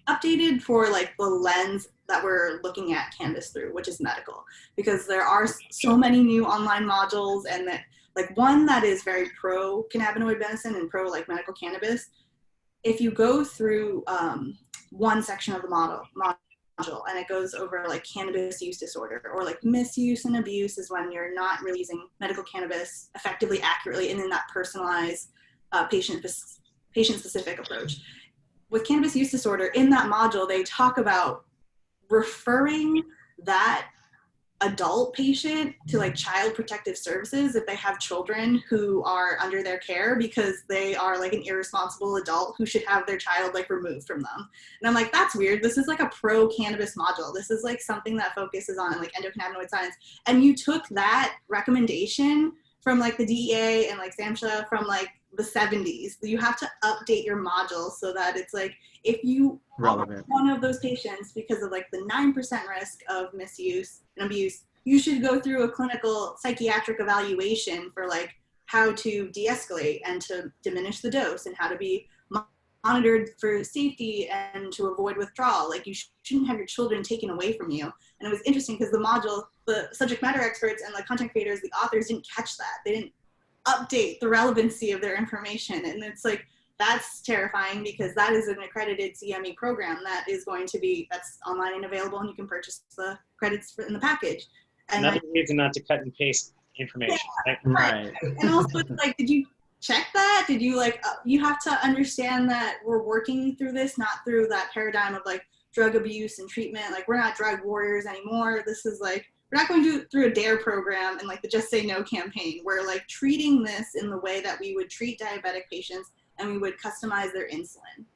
updated for like the lens that we're looking at cannabis through, which is medical, because there are so many new online modules, and that like one that is very pro cannabinoid medicine and pro like medical cannabis. If you go through one section of the module and it goes over like cannabis use disorder, or like misuse and abuse is when you're not really using medical cannabis effectively, accurately, and in that personalized patient-specific approach. With cannabis use disorder, in that module, they talk about referring that adult patient to like child protective services if they have children who are under their care, because they are like an irresponsible adult who should have their child like removed from them. And I'm like, that's weird. This is like a pro cannabis module. This is like something that focuses on like endocannabinoid science. And you took that recommendation from like the DEA and like SAMHSA from like the 70s. You have to update your module so that it's like, if you Relevant. are one of those patients because of like the 9% risk of misuse and abuse, you should go through a clinical psychiatric evaluation for like how to de-escalate and to diminish the dose, and how to be monitored for safety and to avoid withdrawal. Like you shouldn't have your children taken away from you. And it was interesting because the module, the subject matter experts and the content creators, the authors didn't catch that. They didn't update the relevancy of their information. And it's like, that's terrifying, because that is an accredited CME program that is going to be, that's online and available, and you can purchase the credits in the package. And Another reason not to cut and paste information. Yeah, Right. And also, it's like, did you check that? Did you like, you have to understand that we're working through this, not through that paradigm of like drug abuse and treatment. Like, we're not drug warriors anymore. This is like, we're not going to do through a DARE program and like the Just Say No campaign. We're like treating this in the way that we would treat diabetic patients, and we would customize their insulin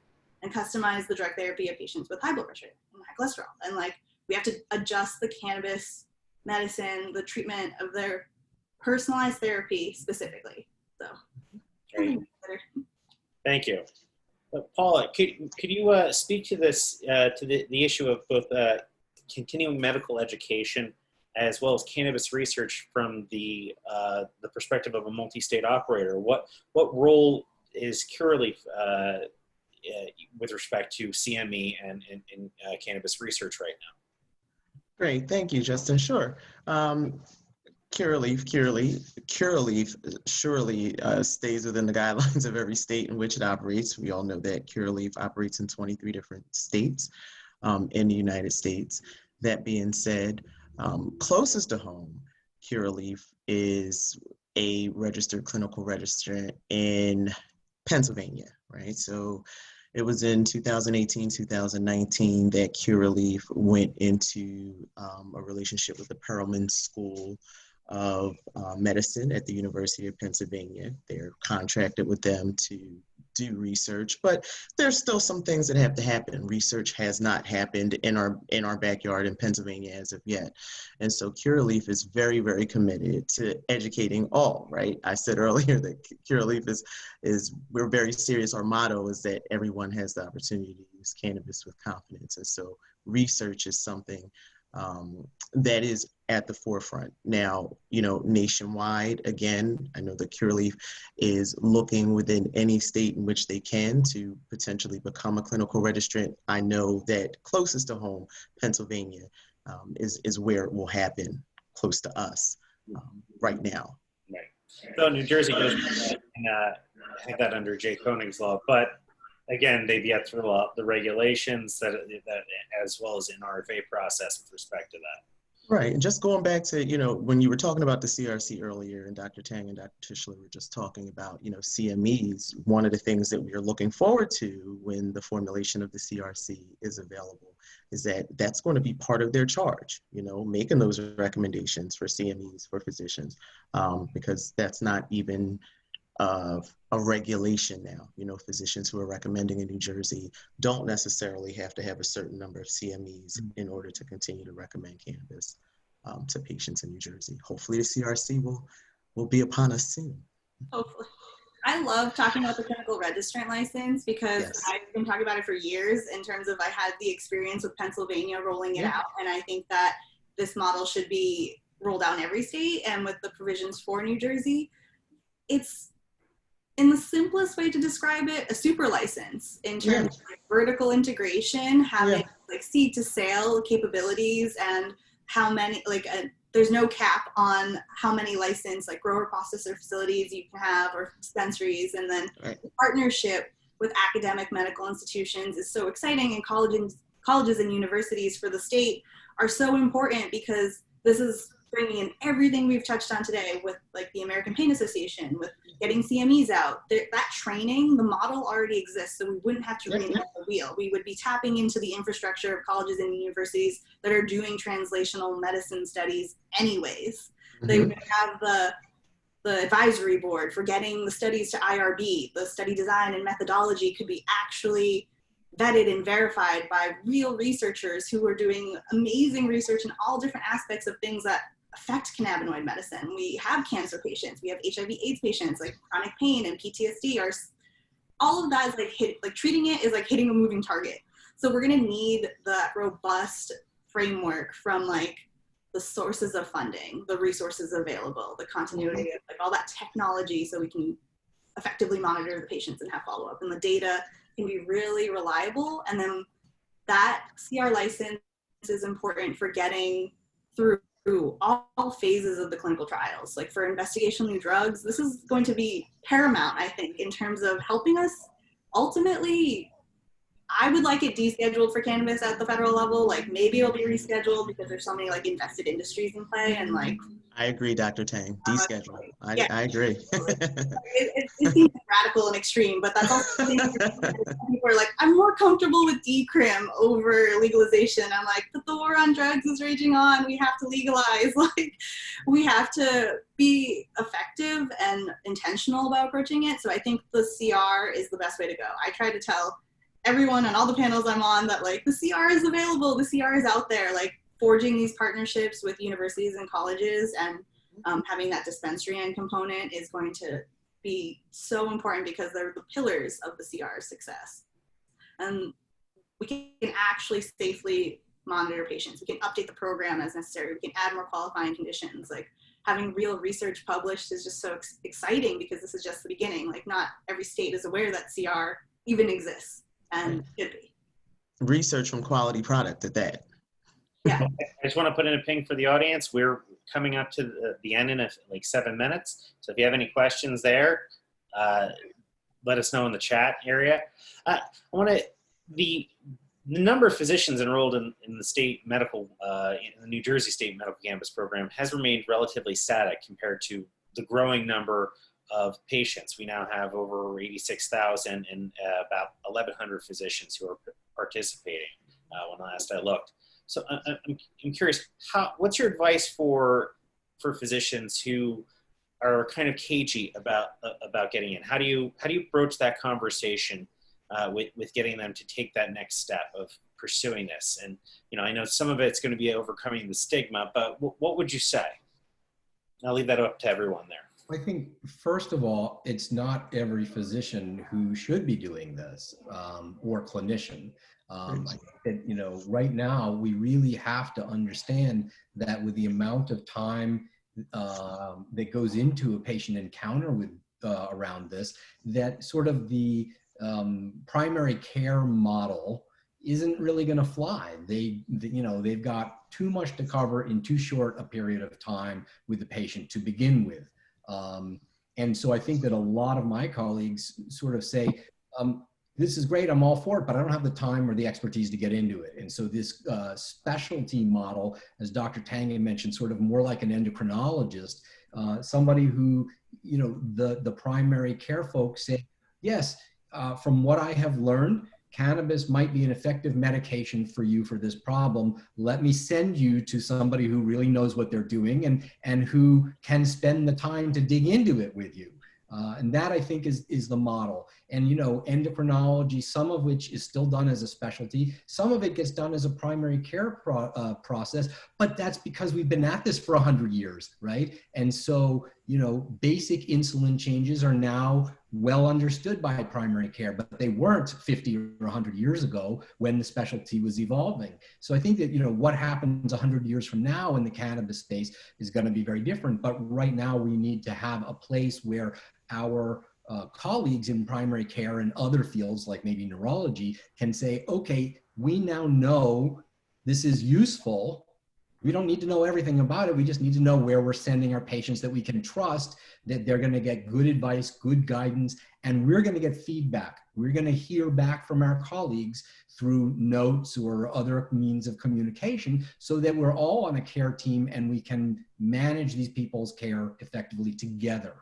and customize the drug therapy of patients with high blood pressure and high cholesterol. And like, we have to adjust the cannabis medicine, the treatment of their personalized therapy specifically. So, Great. Thank you. Paula, could you speak to this, to the issue of both continuing medical education as well as cannabis research from the perspective of a multi-state operator? What role is Curaleaf with respect to CME and cannabis research right now? Great, thank you, Justin. Sure. Curaleaf surely stays within the guidelines of every state in which it operates. We all know that Curaleaf operates in 23 different states in the United States. That being said, closest to home, Curaleaf is a registered clinical registrant in Pennsylvania, right? So it was in 2018, 2019 that Curaleaf went into a relationship with the Perelman School of Medicine at the University of Pennsylvania. They're contracted with them to do research, but there's still some things that have to happen. Research has not happened in our backyard in Pennsylvania as of yet. And so Curaleaf is very, very committed to educating all, right? I said earlier that Curaleaf is we're very serious. Our motto is that everyone has the opportunity to use cannabis with confidence. And so research is something that is at the forefront. Now, nationwide, again, I know that Curaleaf is looking within any state in which they can to potentially become a clinical registrant. I know that closest to home, Pennsylvania, is where it will happen, close to us right now. Right. So New Jersey does, I think that under Jay Koenig's law, but again, they've yet to roll out the regulations that as well as an RFA process with respect to that. Right, and just going back to, when you were talking about the CRC earlier, and Dr. Taing and Dr. Tishler were just talking about, CMEs, one of the things that we are looking forward to when the formulation of the CRC is available is that that's going to be part of their charge, making those recommendations for CMEs for physicians, because that's not even a regulation now. Physicians who are recommending in New Jersey don't necessarily have to have a certain number of CMEs in order to continue to recommend cannabis to patients in New Jersey. Hopefully the CRC will be upon us soon. Hopefully. I love talking about the clinical registrant license because Yes. I've been talking about it for years in terms of I had the experience with Pennsylvania rolling it out, and I think that this model should be rolled out in every state, and with the provisions for New Jersey, it's in the simplest way to describe it, a super license in terms of like vertical integration, having like seed to sale capabilities, and how many, like there's no cap on how many licensed like grower processor facilities you can have or dispensaries. And then the partnership with academic medical institutions is so exciting, and colleges and universities for the state are so important, because this is bringing in everything we've touched on today with like the American Pain Association, with getting CMEs out. That training, the model already exists, so we wouldn't have to reinvent the wheel. We would be tapping into the infrastructure of colleges and universities that are doing translational medicine studies anyways. They would have the advisory board for getting the studies to IRB. The study design and methodology could be actually vetted and verified by real researchers who are doing amazing research in all different aspects of things that affect cannabinoid medicine. We have cancer patients, we have HIV/AIDS patients, like chronic pain and PTSD. All of that is like treating it is like hitting a moving target. So we're gonna need that robust framework from like the sources of funding, the resources available, the continuity of like all that technology, so we can effectively monitor the patients and have follow-up, and the data can be really reliable. And then that CR license is important for getting through all phases of the clinical trials. Like for investigational new drugs, this is going to be paramount, I think, in terms of helping us ultimately. I would like it descheduled for cannabis at the federal level. Like maybe it'll be rescheduled because there's so many like invested industries in play, and like. I agree, Dr. Tang. Deschedule. I agree. it seems radical and extreme, but that's also people are like, I'm more comfortable with decrim over legalization. I'm like, but the war on drugs is raging on. We have to legalize. Like, we have to be effective and intentional about approaching it. So I think the CR is the best way to go. I try to tell everyone on all the panels I'm on that like the CR is available, the CR is out there, like forging these partnerships with universities and colleges, and having that dispensary end component is going to be so important, because they're the pillars of the CR success. And we can actually safely monitor patients. We can update the program as necessary. We can add more qualifying conditions. Like having real research published is just so exciting, because this is just the beginning. Like not every state is aware that CR even exists. And should be. Research from quality product at that. Yeah. I just want to put in a ping for the audience. We're coming up to the end in like 7 minutes. So if you have any questions there, let us know in the chat area. I want to, the number of physicians enrolled in the state medical, in the New Jersey State Medical Cannabis Program has remained relatively static compared to the growing number of patients. We now have over 86,000 and about 1,100 physicians who are participating when last I looked. So I'm curious, what's your advice for physicians who are kind of cagey about getting in? How do you broach that conversation with getting them to take that next step of pursuing this? And I know some of it's going to be overcoming the stigma, but what would you say? I'll leave that up to everyone there. I think, first of all, it's not every physician who should be doing this, or clinician. I think that, right now, we really have to understand that with the amount of time that goes into a patient encounter with around this, that sort of the primary care model isn't really going to fly. They've got too much to cover in too short a period of time with the patient to begin with. And so I think that a lot of my colleagues sort of say, this is great, I'm all for it, but I don't have the time or the expertise to get into it. And so this specialty model, as Dr. Taing had mentioned, sort of more like an endocrinologist, somebody who, the primary care folks say, yes, from what I have learned, cannabis might be an effective medication for you for this problem. Let me send you to somebody who really knows what they're doing and who can spend the time to dig into it with you. And that, I think, is the model. And, endocrinology, some of which is still done as a specialty, some of it gets done as a primary care process, but that's because we've been at this for 100 years, right? And so, basic insulin changes are now well understood by primary care, but they weren't 50 or 100 years ago when the specialty was evolving. So I think that, what happens 100 years from now in the cannabis space is going to be very different. But right now we need to have a place where our colleagues in primary care and other fields like maybe neurology can say, okay, we now know this is useful. We don't need to know everything about it. We just need to know where we're sending our patients, that we can trust that they're going to get good advice, good guidance, and we're going to get feedback. We're going to hear back from our colleagues through notes or other means of communication so that we're all on a care team and we can manage these people's care effectively together.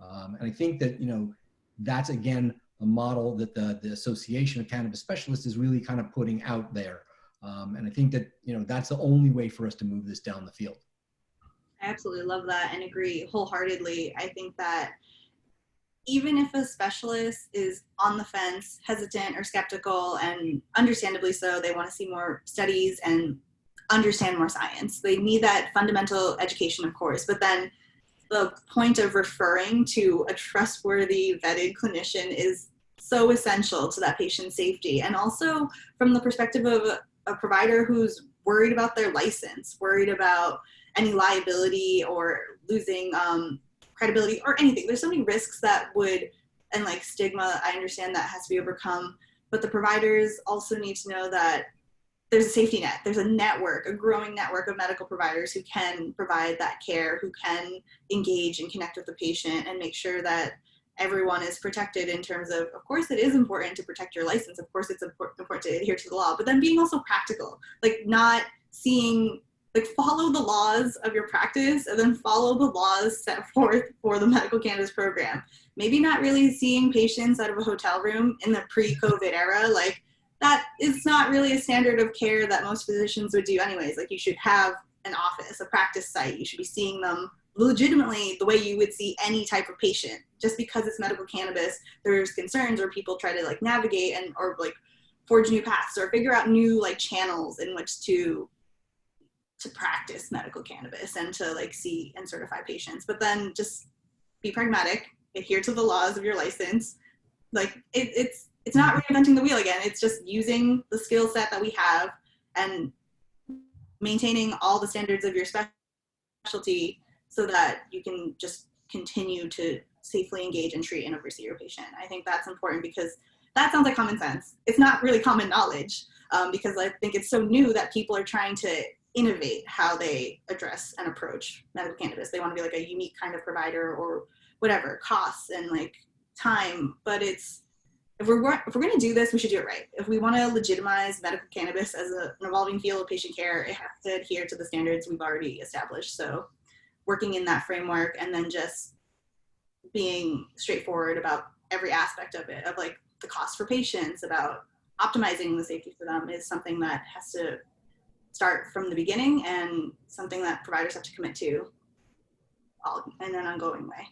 And I think that, that's again a model that the Association of Cannabis Specialists is really kind of putting out there. And I think that, that's the only way for us to move this down the field. I absolutely love that and agree wholeheartedly. I think that even if a specialist is on the fence, hesitant or skeptical, and understandably so, they want to see more studies and understand more science. They need that fundamental education, of course, but then the point of referring to a trustworthy, vetted clinician is so essential to that patient's safety. And also from the perspective of a provider who's worried about their license, worried about any liability or losing credibility or anything. There's so many risks and like stigma, I understand that has to be overcome, but the providers also need to know that there's a safety net. There's a network, a growing network of medical providers who can provide that care, who can engage and connect with the patient and make sure that everyone is protected in terms of course, it is important to protect your license. Of course, it's important to adhere to the law, but then being also practical, like not seeing, like follow the laws of your practice and then follow the laws set forth for the medical cannabis program. Maybe not really seeing patients out of a hotel room in the pre-COVID era, like that is not really a standard of care that most physicians would do anyways. Like you should have an office, a practice site. You should be seeing them legitimately the way you would see any type of patient. Just because it's medical cannabis, there's concerns or people try to like navigate or like forge new paths or figure out new like channels in which to practice medical cannabis and to like see and certify patients. But then just be pragmatic, adhere to the laws of your license. Like it's not reinventing the wheel again. It's just using the skill set that we have and maintaining all the standards of your specialty so that you can just continue to safely engage and treat and oversee your patient. I think that's important because that sounds like common sense. It's not really common knowledge because I think it's so new that people are trying to innovate how they address and approach medical cannabis. They want to be like a unique kind of provider or whatever, costs and like time. But if we're going to do this, we should do it right. If we want to legitimize medical cannabis as an evolving field of patient care, it has to adhere to the standards we've already established. So working in that framework and then just being straightforward about every aspect of it, of like the cost for patients, about optimizing the safety for them is something that has to start from the beginning and something that providers have to commit to in an ongoing way.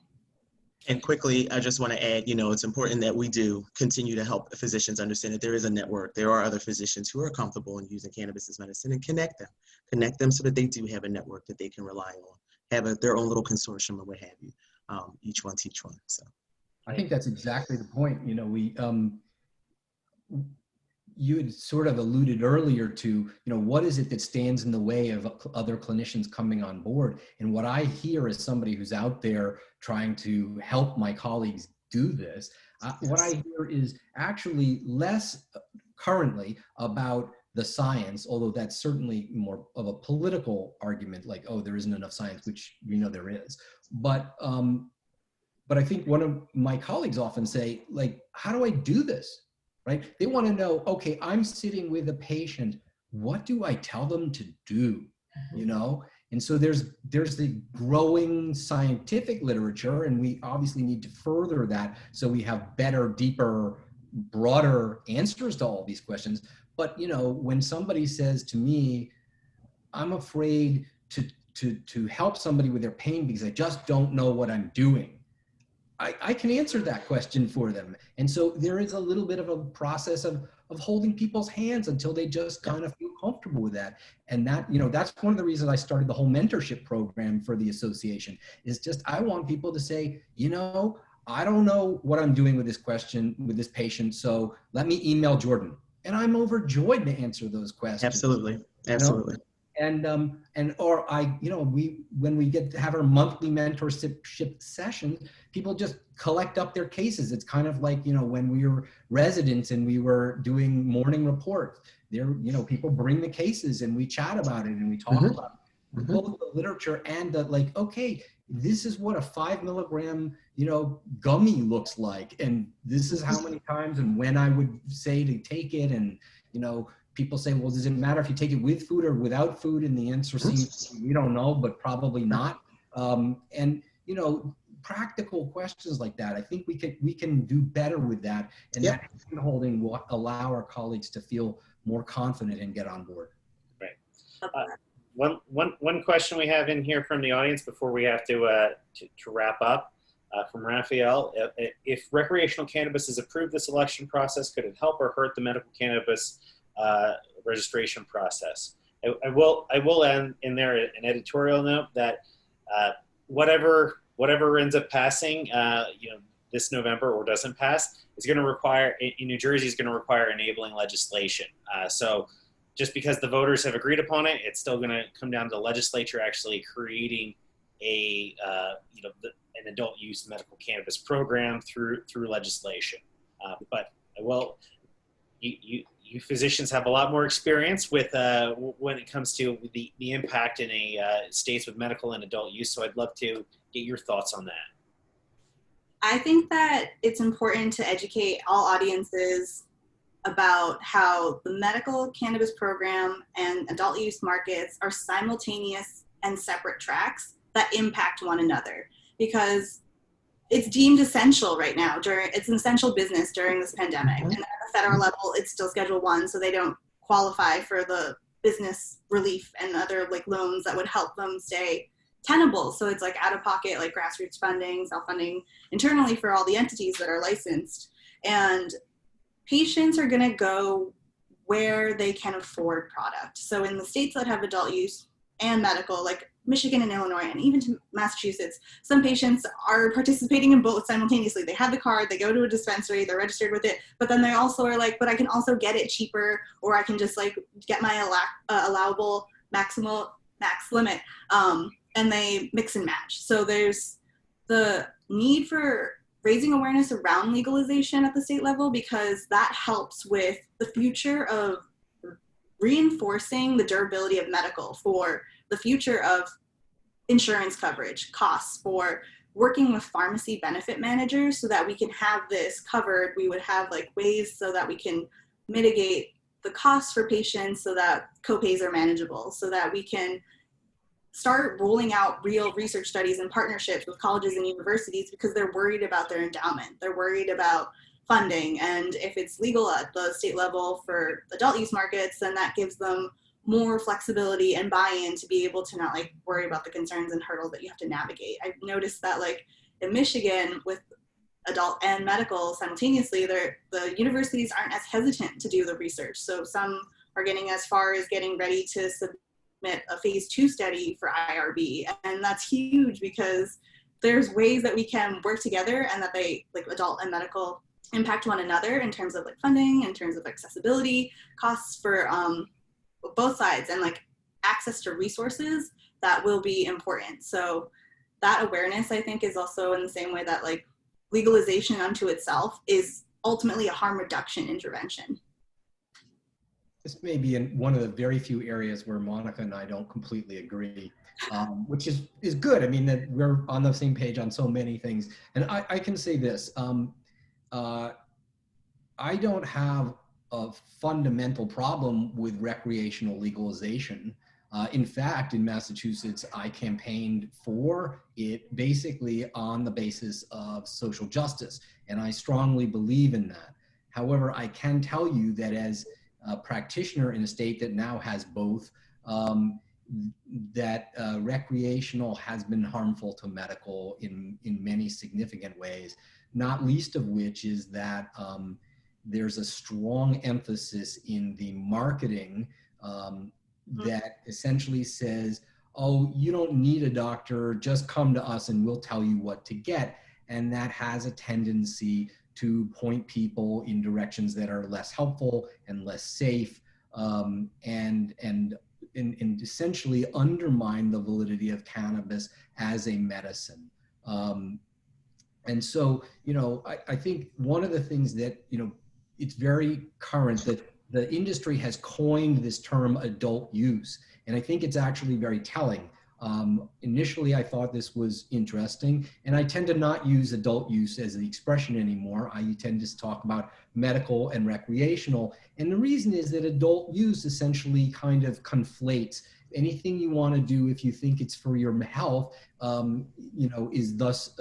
And quickly, I just want to add, it's important that we do continue to help physicians understand that there is a network. There are other physicians who are comfortable in using cannabis as medicine and connect them so that they do have a network that they can rely on, have their own little consortium or what have you. Each one teach one. So I think that's exactly the point. You had sort of alluded earlier to, what is it that stands in the way of other clinicians coming on board? And what I hear as somebody who's out there trying to help my colleagues do this, what I hear is actually less currently about the science, although that's certainly more of a political argument, like, oh, there isn't enough science, which we know there is. But I think one of my colleagues often say, like, how do I do this? Right? They want to know, okay, I'm sitting with a patient. What do I tell them to do? And so there's the growing scientific literature, and we obviously need to further that so we have better, deeper, broader answers to all these questions. But when somebody says to me, I'm afraid to help somebody with their pain because I just don't know what I'm doing, I can answer that question for them. And so there is a little bit of a process of holding people's hands until they just kind of feel comfortable with that. And that, that's one of the reasons I started the whole mentorship program for the association, is just, I want people to say, I don't know what I'm doing with this question, with this patient. So let me email Jordan. And I'm overjoyed to answer those questions. Absolutely. or when we get to have our monthly mentorship sessions, people just collect up their cases. It's kind of like, when we were residents and we were doing morning reports, people bring the cases and we chat about it and we talk about it. Both the literature and okay, this is what a 5 milligram, gummy looks like. And this is how many times and when I would say to take it. And, people say, well, does it matter if you take it with food or without food? And the answer seems, we don't know, but probably not. Practical questions like that, I think we can do better with that. And that holding will allow our colleagues to feel more confident and get on board. Right. One question we have in here from the audience before we have to wrap up from Raphael. If recreational cannabis is approved this election process, could it help or hurt the medical cannabis registration process? I will end in there an editorial note that whatever ends up passing, this November or doesn't pass, is going to require, in New Jersey, is going to require enabling legislation. So just because the voters have agreed upon it, it's still going to come down to the legislature actually creating an adult use medical cannabis program through legislation. But you physicians have a lot more experience with when it comes to the impact in states with medical and adult use. So I'd love to get your thoughts on that. I think that it's important to educate all audiences about how the medical cannabis program and adult use markets are simultaneous and separate tracks that impact one another, because it's deemed essential right now. It's an essential business during this pandemic. And at the federal level, it's still Schedule I, so they don't qualify for the business relief and other loans that would help them stay tenable. So it's out of pocket, grassroots funding, self-funding internally for all the entities that are licensed. And patients are going to go where they can afford product. So in the states that have adult use and medical, like Michigan and Illinois, and even to Massachusetts, some patients are participating in both simultaneously. They have the card, they go to a dispensary, they're registered with it, but then they also are but I can also get it cheaper, or I can just get my allowable max limit, and they mix and match. So there's the need for raising awareness around legalization at the state level, because that helps with the future of reinforcing the durability of medical, for the future of insurance coverage, costs, for working with pharmacy benefit managers so that we can have this covered. We would have ways so that we can mitigate the costs for patients so that copays are manageable, so that we can start rolling out real research studies and partnerships with colleges and universities, because they're worried about their endowment. They're worried about funding. And if it's legal at the state level for adult use markets, then that gives them more flexibility and buy-in to be able to not worry about the concerns and hurdles that you have to navigate. I've noticed that in Michigan with adult and medical simultaneously, the universities aren't as hesitant to do the research. So some are getting as far as getting ready to submit a phase 2 study for IRB. And that's huge, because there's ways that we can work together and that they adult and medical impact one another in terms of funding, in terms of accessibility, costs for both sides, and access to resources that will be important. So that awareness, I think, is also in the same way that legalization unto itself is ultimately a harm reduction intervention. This may be in one of the very few areas where Monica and I don't completely agree, which is good. I mean, that we're on the same page on so many things. And I can say this, I don't have a fundamental problem with recreational legalization. In fact, in Massachusetts, I campaigned for it basically on the basis of social justice, and I strongly believe in that. However, I can tell you that as a practitioner in a state that now has both, that recreational has been harmful to medical in many significant ways, not least of which is that there's a strong emphasis in the marketing that essentially says, oh, you don't need a doctor, just come to us and we'll tell you what to get. And that has a tendency to point people in directions that are less helpful and less safe, and and essentially undermine the validity of cannabis as a medicine. And so, I think one of the things that, it's very current that the industry has coined this term adult use. And I think it's actually very telling. Initially, I thought this was interesting, and I tend to not use adult use as the expression anymore. I tend to talk about medical and recreational. And the reason is that adult use essentially kind of conflates anything you want to do if you think it's for your health, is thus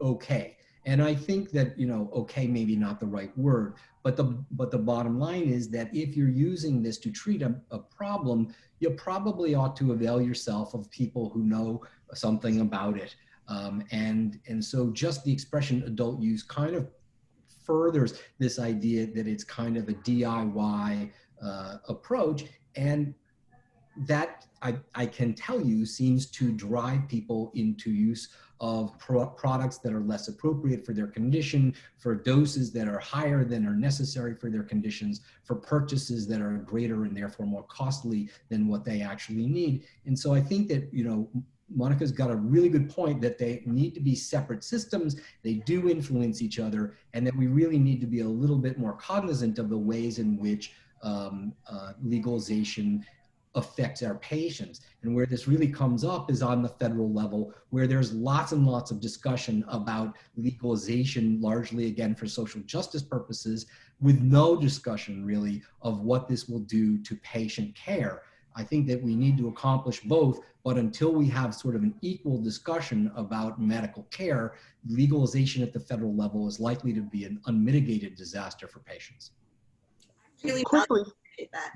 okay. And I think that, okay, maybe not the right word, but the bottom line is that if you're using this to treat a problem, you probably ought to avail yourself of people who know something about it. And so just the expression adult use kind of furthers this idea that it's kind of a DIY approach. And that I can tell you seems to drive people into use of products that are less appropriate for their condition, for doses that are higher than are necessary for their conditions, for purchases that are greater and therefore more costly than what they actually need. And so I think that, Monica's got a really good point that they need to be separate systems. They do influence each other, and that we really need to be a little bit more cognizant of the ways in which legalization affects our patients. And where this really comes up is on the federal level, where there's lots and lots of discussion about legalization, largely again for social justice purposes, with no discussion really of what this will do to patient care. I think that we need to accomplish both, but until we have sort of an equal discussion about medical care, legalization at the federal level is likely to be an unmitigated disaster for patients. Really Quickly. appreciate that.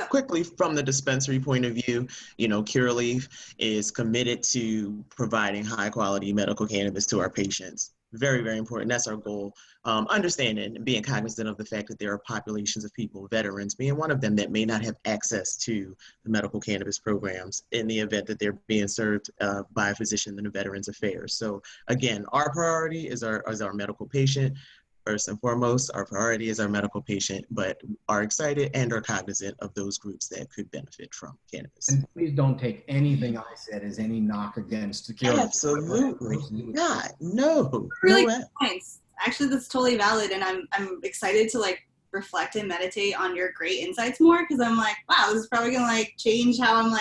Quickly, from the dispensary point of view, Curaleaf is committed to providing high quality medical cannabis to our patients. Very, very important. That's our goal. Understanding and being cognizant of the fact that there are populations of people, veterans being one of them, that may not have access to the medical cannabis programs in the event that they're being served by a physician in the Veterans Affairs. So again, our priority is our medical patient. First and foremost, our priority is our medical patient, but are excited and are cognizant of those groups that could benefit from cannabis. And please don't take anything I said as any knock against security. Absolutely not. No. Really No. good points. Actually, that's totally valid, and I'm excited to reflect and meditate on your great insights more, because I'm like, wow, this is probably gonna change how I'm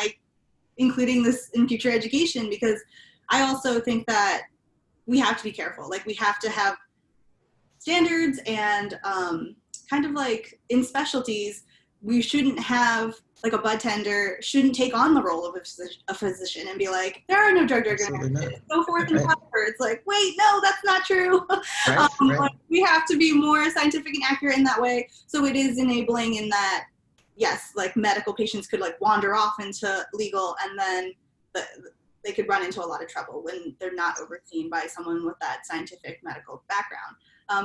including this in future education, because I also think that we have to be careful. We have to have standards, and kind of in specialties, we shouldn't have a bud tender shouldn't take on the role of a physician and be like, there are no drug interactions, go forth and prosper. It's wait, no, that's not true. Right. We have to be more scientific and accurate in that way. So it is enabling in that, yes, medical patients could wander off into legal, and then they could run into a lot of trouble when they're not overseen by someone with that scientific medical background.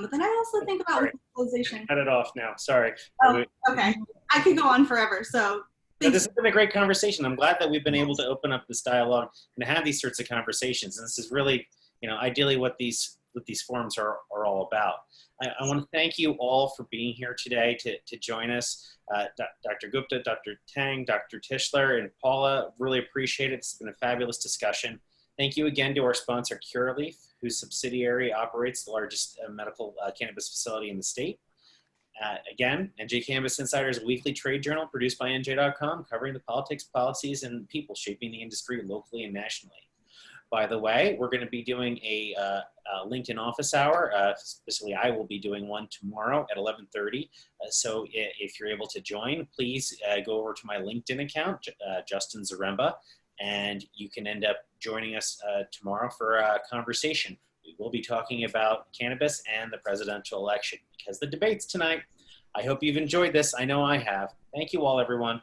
But then I also think about legalization. Cut it off now. Sorry. Oh, okay. I could go on forever. So this has been a great conversation. I'm glad that we've been able to open up this dialogue and have these sorts of conversations. And this is really, ideally what these forums are all about. I want to thank you all for being here today to join us. Dr. Gupta, Dr. Taing, Dr. Tishler, and Paula, really appreciate it. It's been a fabulous discussion. Thank you again to our sponsor, Curaleaf, whose subsidiary operates the largest medical cannabis facility in the state. Again, NJ Cannabis Insider is a weekly trade journal produced by NJ.com, covering the politics, policies, and people shaping the industry locally and nationally. By the way, we're going to be doing a LinkedIn office hour. Specifically, I will be doing one tomorrow at 11:30. So if you're able to join, please go over to my LinkedIn account, Justin Zaremba, and you can end up joining us tomorrow for a conversation. We will be talking about cannabis and the presidential election because the debate's tonight. I hope you've enjoyed this. I know I have. Thank you all, everyone.